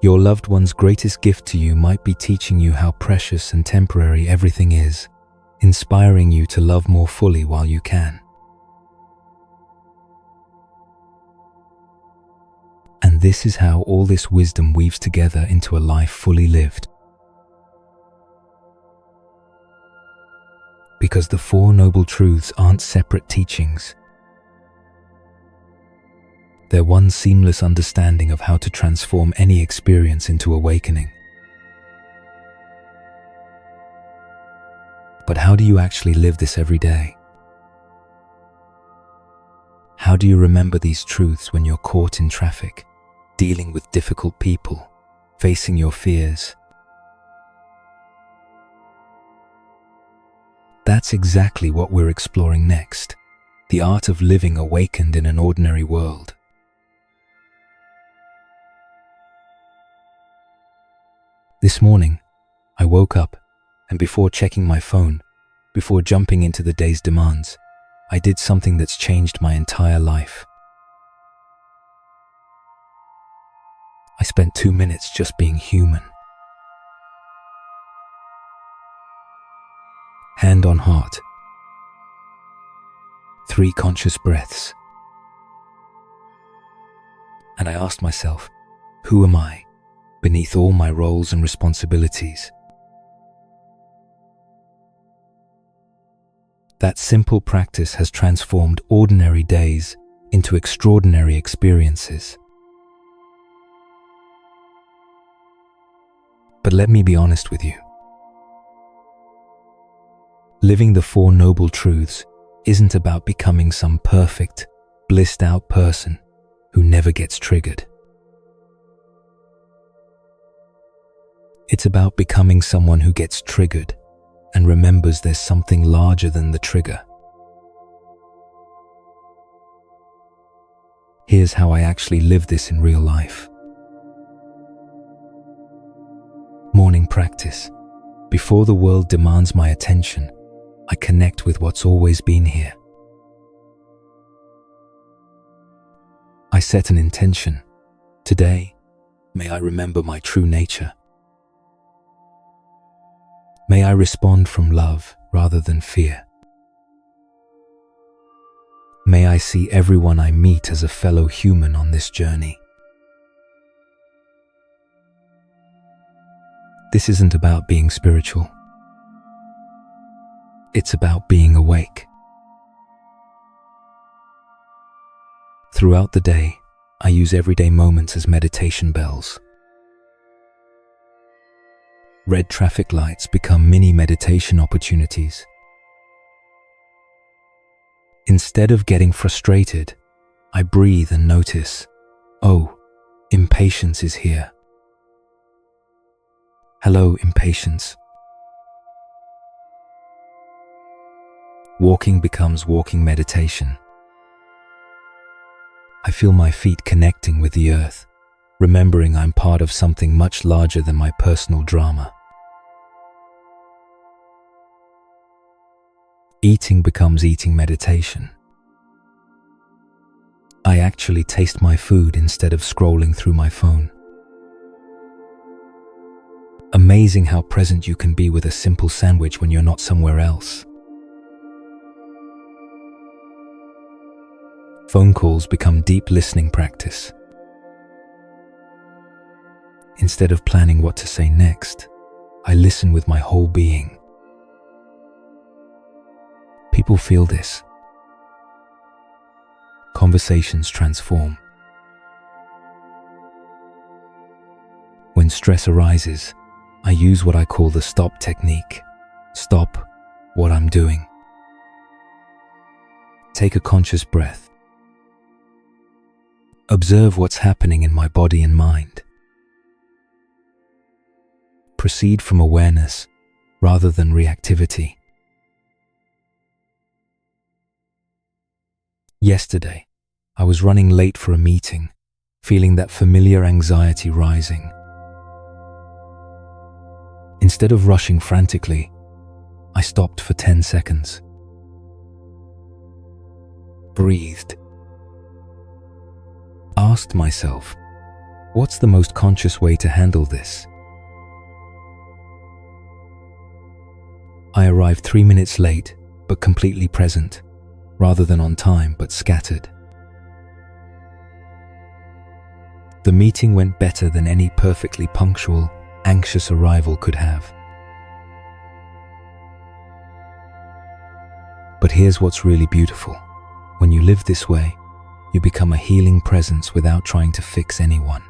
Your loved one's greatest gift to you might be teaching you how precious and temporary everything is, inspiring you to love more fully while you can. And this is how all this wisdom weaves together into a life fully lived. Because the Four Noble Truths aren't separate teachings. They're one seamless understanding of how to transform any experience into awakening. But how do you actually live this every day? How do you remember these truths when you're caught in traffic, dealing with difficult people, facing your fears? That's exactly what we're exploring next, the art of living awakened in an ordinary world. This morning, I woke up, and before checking my phone, before jumping into the day's demands, I did something that's changed my entire life. I spent 2 minutes just being human. Hand on heart. 3 conscious breaths. And I asked myself, who am I beneath all my roles and responsibilities? That simple practice has transformed ordinary days into extraordinary experiences. But let me be honest with you. Living the 4 Noble Truths isn't about becoming some perfect, blissed out person who never gets triggered. It's about becoming someone who gets triggered and remembers there's something larger than the trigger. Here's how I actually live this in real life. Morning practice. Before the world demands my attention, I connect with what's always been here. I set an intention. Today, may I remember my true nature. May I respond from love rather than fear. May I see everyone I meet as a fellow human on this journey. This isn't about being spiritual. It's about being awake. Throughout the day, I use everyday moments as meditation bells. Red traffic lights become mini meditation opportunities. Instead of getting frustrated, I breathe and notice, oh, impatience is here. Hello, impatience. Walking becomes walking meditation. I feel my feet connecting with the earth, remembering I'm part of something much larger than my personal drama. Eating becomes eating meditation. I actually taste my food instead of scrolling through my phone. Amazing how present you can be with a simple sandwich when you're not somewhere else. Phone calls become deep listening practice. Instead of planning what to say next, I listen with my whole being. People feel this. Conversations transform. When stress arises, I use what I call the stop technique. Stop what I'm doing. Take a conscious breath. Observe what's happening in my body and mind. Proceed from awareness rather than reactivity. Yesterday, I was running late for a meeting, feeling that familiar anxiety rising. Instead of rushing frantically, I stopped for 10 seconds. Breathed. Asked myself, what's the most conscious way to handle this? I arrived 3 minutes late, but completely present, rather than on time but scattered. The meeting went better than any perfectly punctual, anxious arrival could have. But here's what's really beautiful. When you live this way, you become a healing presence without trying to fix anyone.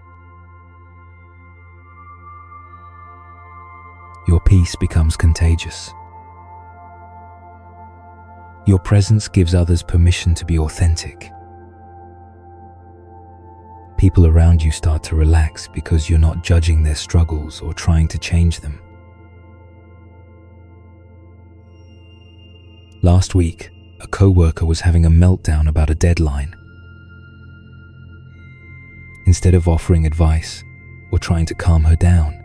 Your peace becomes contagious. Your presence gives others permission to be authentic. People around you start to relax because you're not judging their struggles or trying to change them. Last week, a coworker was having a meltdown about a deadline. Instead of offering advice or trying to calm her down,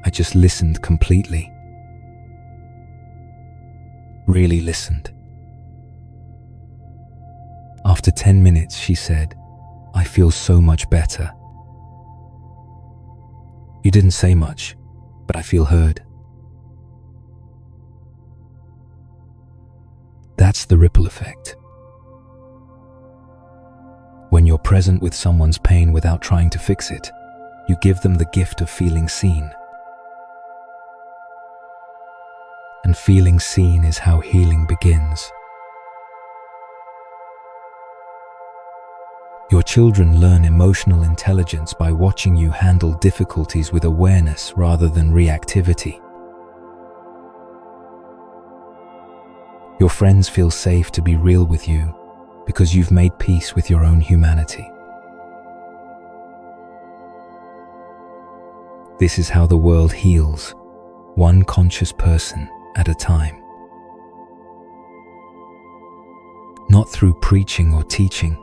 I just listened completely. Really listened. After 10 minutes, she said, "I feel so much better. You didn't say much, but I feel heard." That's the ripple effect. When you're present with someone's pain without trying to fix it, you give them the gift of feeling seen. And feeling seen is how healing begins. Your children learn emotional intelligence by watching you handle difficulties with awareness rather than reactivity. Your friends feel safe to be real with you because you've made peace with your own humanity. This is how the world heals, one conscious person at a time. Not through preaching or teaching,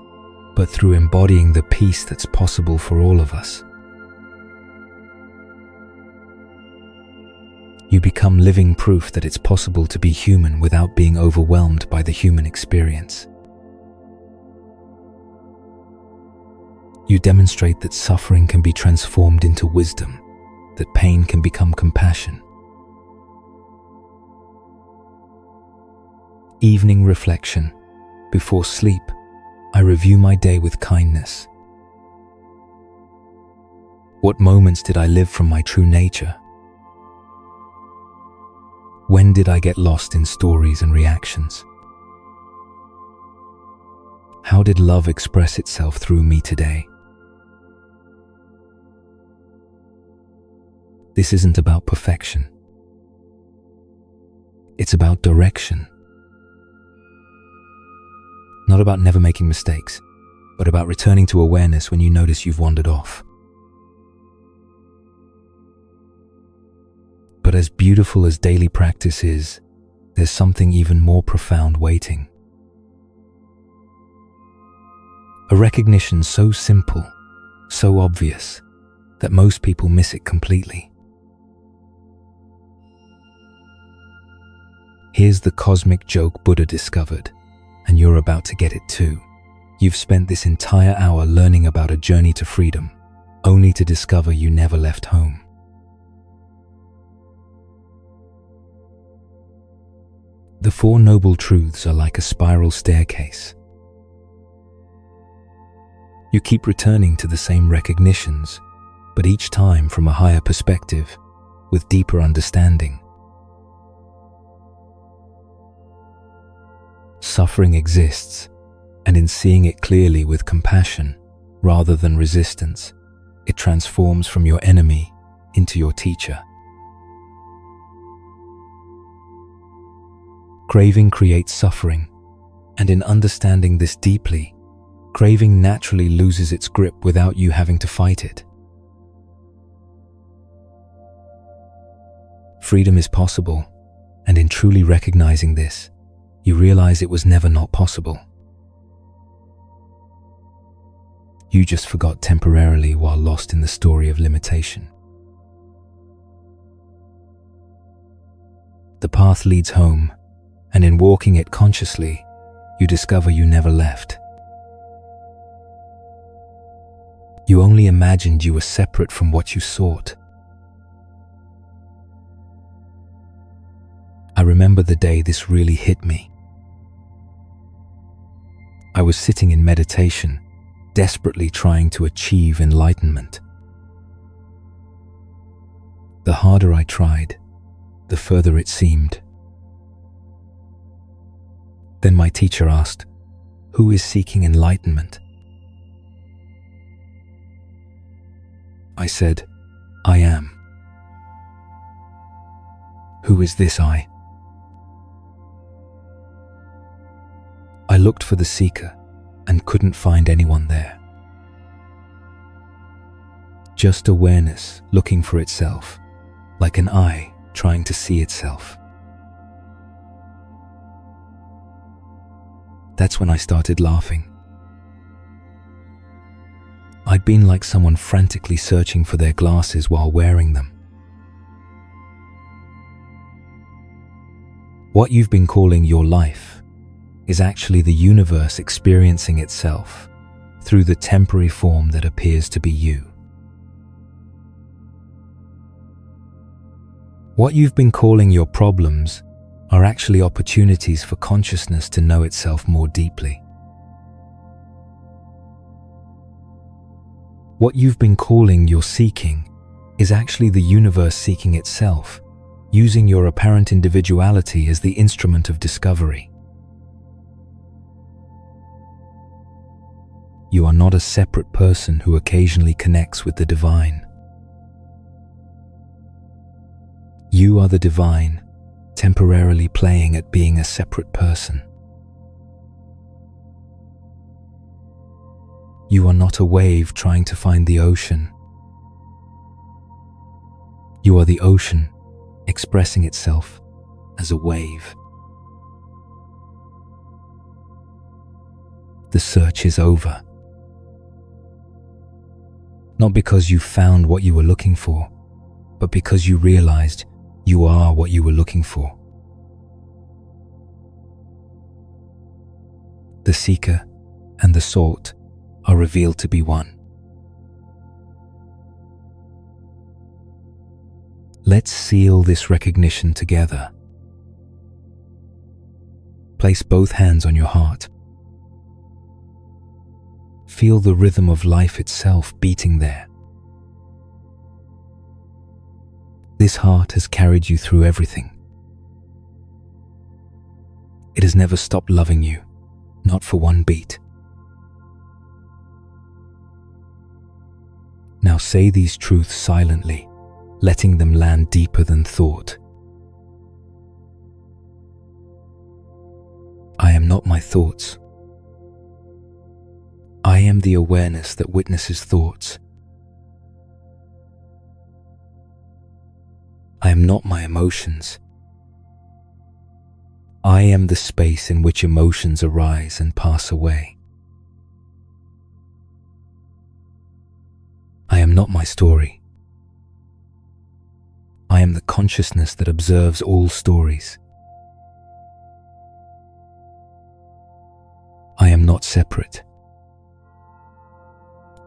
but through embodying the peace that's possible for all of us. You become living proof that it's possible to be human without being overwhelmed by the human experience. You demonstrate that suffering can be transformed into wisdom, that pain can become compassion. Evening reflection. Before sleep, I review my day with kindness. What moments did I live from my true nature? When did I get lost in stories and reactions? How did love express itself through me today? This isn't about perfection. It's about direction. Not about never making mistakes, but about returning to awareness when you notice you've wandered off. But as beautiful as daily practice is, there's something even more profound waiting. A recognition so simple, so obvious, that most people miss it completely. Here's the cosmic joke Buddha discovered, and you're about to get it too. You've spent this entire hour learning about a journey to freedom, only to discover you never left home. The Four Noble Truths are like a spiral staircase. You keep returning to the same recognitions, but each time from a higher perspective, with deeper understanding. Suffering exists, and in seeing it clearly with compassion rather than resistance, it transforms from your enemy into your teacher. Craving creates suffering, and in understanding this deeply, craving naturally loses its grip without you having to fight it. Freedom is possible, and in truly recognizing this, you realize it was never not possible. You just forgot temporarily while lost in the story of limitation. The path leads home, and in walking it consciously, you discover you never left. You only imagined you were separate from what you sought. I remember the day this really hit me. I was sitting in meditation, desperately trying to achieve enlightenment. The harder I tried, the further it seemed. Then my teacher asked, "Who is seeking enlightenment?" I said, "I am." "Who is this I?" looked for the seeker and couldn't find anyone there. Just awareness looking for itself, like an eye trying to see itself. That's when I started laughing. I'd been like someone frantically searching for their glasses while wearing them. What you've been calling your life is actually the universe experiencing itself through the temporary form that appears to be you. What you've been calling your problems are actually opportunities for consciousness to know itself more deeply. What you've been calling your seeking is actually the universe seeking itself, using your apparent individuality as the instrument of discovery. You are not a separate person who occasionally connects with the divine. You are the divine, temporarily playing at being a separate person. You are not a wave trying to find the ocean. You are the ocean expressing itself as a wave. The search is over. Not because you found what you were looking for, but because you realized you are what you were looking for. The seeker and the sought are revealed to be one. Let's seal this recognition together. Place both hands on your heart. Feel the rhythm of life itself beating there. This heart has carried you through everything. It has never stopped loving you, not for one beat. Now say these truths silently, letting them land deeper than thought. I am not my thoughts. I am the awareness that witnesses thoughts. I am not my emotions. I am the space in which emotions arise and pass away. I am not my story. I am the consciousness that observes all stories. I am not separate.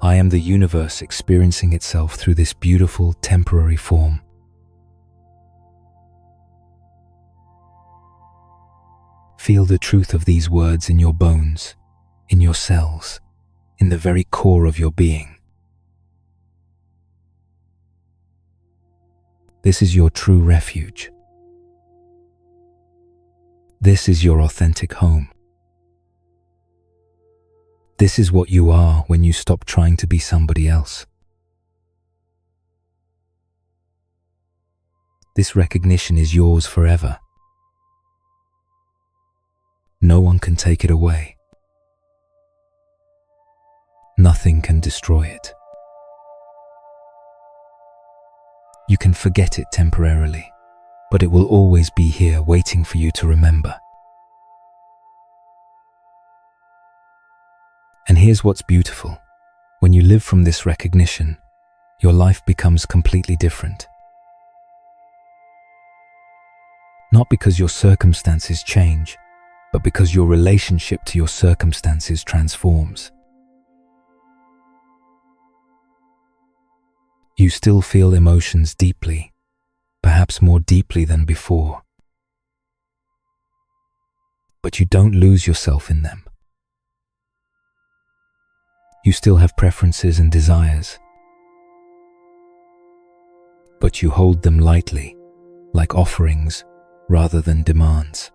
I am the universe experiencing itself through this beautiful temporary form. Feel the truth of these words in your bones, in your cells, in the very core of your being. This is your true refuge. This is your authentic home. This is what you are when you stop trying to be somebody else. This recognition is yours forever. No one can take it away. Nothing can destroy it. You can forget it temporarily, but it will always be here waiting for you to remember. And here's what's beautiful. When you live from this recognition, your life becomes completely different. Not because your circumstances change, but because your relationship to your circumstances transforms. You still feel emotions deeply, perhaps more deeply than before. But you don't lose yourself in them. You still have preferences and desires, but you hold them lightly, like offerings rather than demands.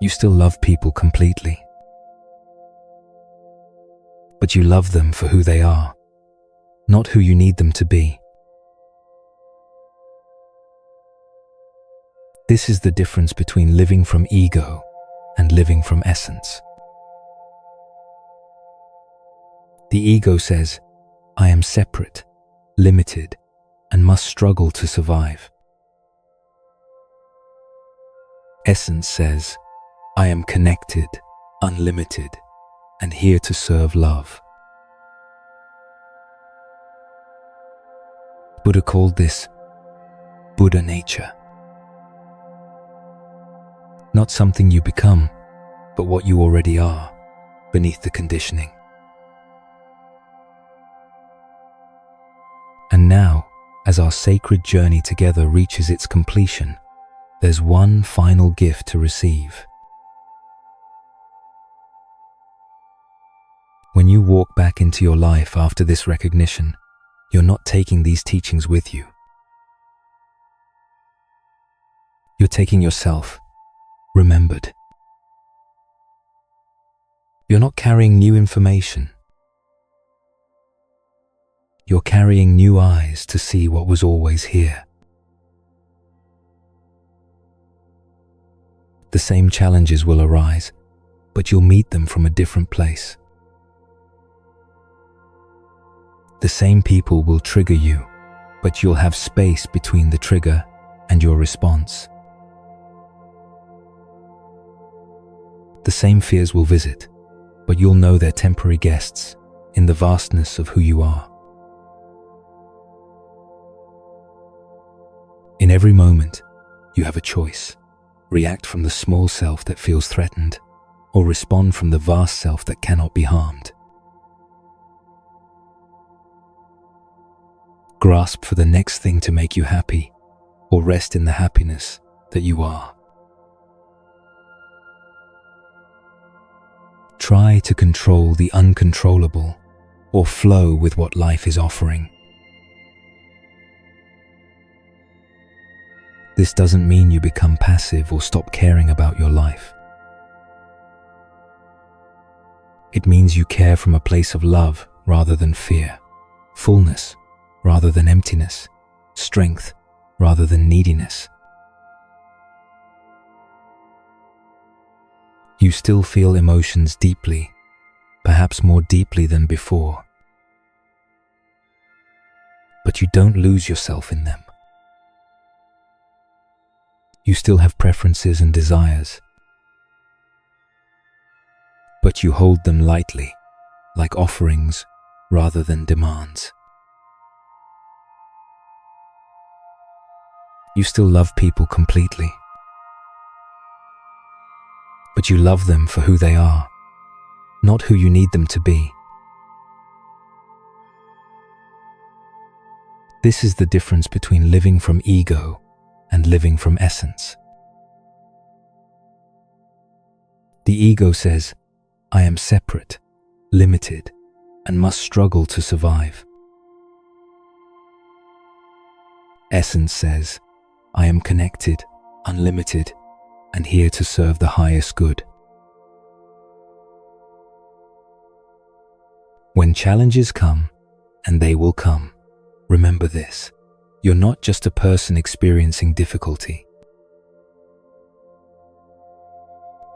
You still love people completely, but you love them for who they are, not who you need them to be. This is the difference between living from ego and living from essence. The ego says, I am separate, limited, and must struggle to survive. Essence says, I am connected, unlimited, and here to serve love. Buddha called this Buddha nature. Not something you become, but what you already are, beneath the conditioning. And now, as our sacred journey together reaches its completion, there's one final gift to receive. When you walk back into your life after this recognition, you're not taking these teachings with you. You're taking yourself, remembered. You're not carrying new information. You're carrying new eyes to see what was always here. The same challenges will arise, but you'll meet them from a different place. The same people will trigger you, but you'll have space between the trigger and your response. The same fears will visit, but you'll know they're temporary guests in the vastness of who you are. In every moment, you have a choice. React from the small self that feels threatened, or respond from the vast self that cannot be harmed. Grasp for the next thing to make you happy, or rest in the happiness that you are. Try to control the uncontrollable, or flow with what life is offering. This doesn't mean you become passive or stop caring about your life. It means you care from a place of love rather than fear, fullness rather than emptiness, strength rather than neediness. You still feel emotions deeply, perhaps more deeply than before. But you don't lose yourself in them. You still have preferences and desires, but you hold them lightly, like offerings rather than demands. You still love people completely, but you love them for who they are, not who you need them to be. This is the difference between living from ego and living from essence. The ego says, I am separate, limited, and must struggle to survive. Essence says, I am connected, unlimited, and here to serve the highest good. When challenges come, and they will come, remember this. You're not just a person experiencing difficulty.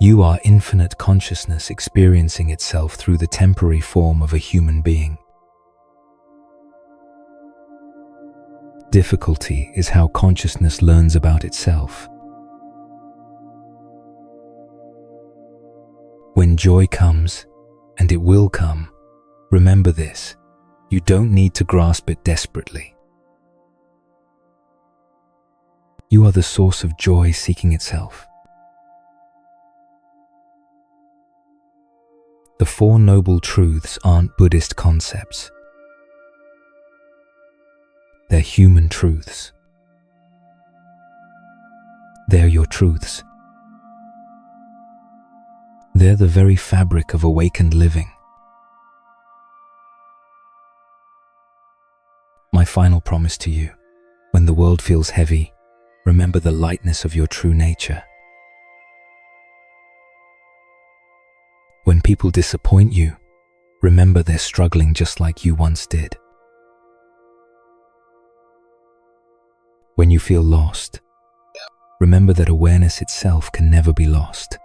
You are infinite consciousness experiencing itself through the temporary form of a human being. Difficulty is how consciousness learns about itself. When joy comes, and it will come, remember this. You don't need to grasp it desperately. You are the source of joy seeking itself. The Four Noble Truths aren't Buddhist concepts. They're human truths. They're your truths. They're the very fabric of awakened living. My final promise to you, when the world feels heavy, remember the lightness of your true nature. When people disappoint you, remember they're struggling just like you once did. When you feel lost, remember that awareness itself can never be lost.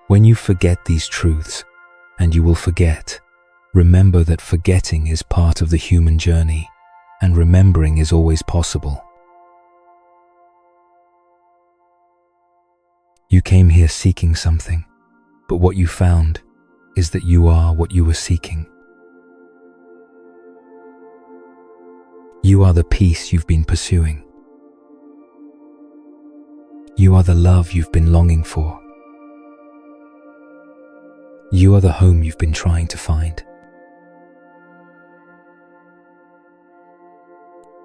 When you forget these truths, and you will forget, remember that forgetting is part of the human journey, and remembering is always possible. You came here seeking something, but what you found is that you are what you were seeking. You are the peace you've been pursuing. You are the love you've been longing for. You are the home you've been trying to find.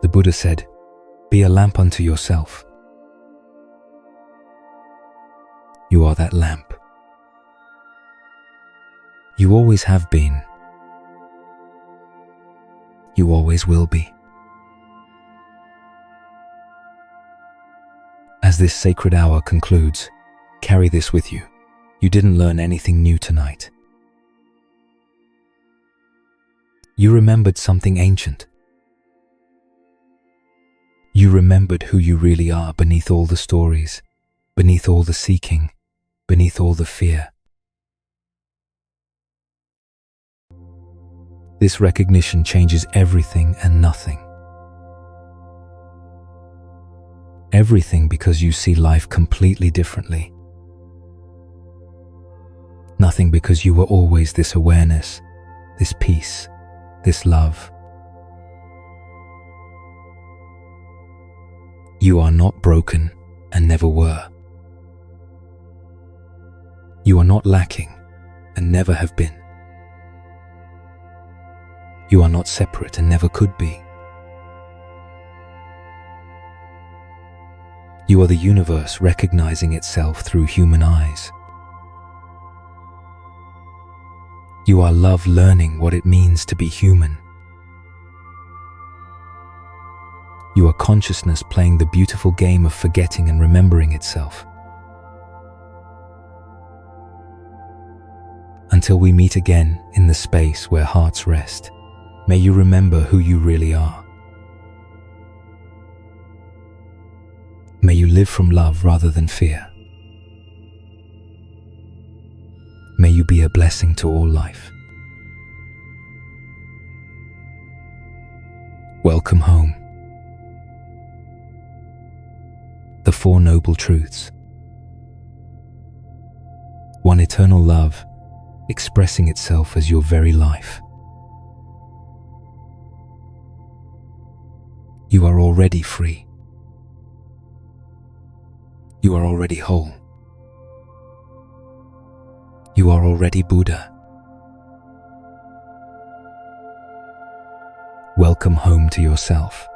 The Buddha said, "Be a lamp unto yourself." You are that lamp. You always have been. You always will be. As this sacred hour concludes, carry this with you. You didn't learn anything new tonight. You remembered something ancient. You remembered who you really are beneath all the stories, beneath all the seeking, beneath all the fear. This recognition changes everything and nothing. Everything because you see life completely differently. Nothing because you were always this awareness, this peace, this love. You are not broken and never were. You are not lacking and never have been. You are not separate and never could be. You are the universe recognizing itself through human eyes. You are love learning what it means to be human. You are consciousness playing the beautiful game of forgetting and remembering itself. Until we meet again in the space where hearts rest, may you remember who you really are. May you live from love rather than fear. May you be a blessing to all life. Welcome home. The Four Noble Truths. One eternal love, expressing itself as your very life. You are already free. You are already whole. You are already Buddha. Welcome home to yourself.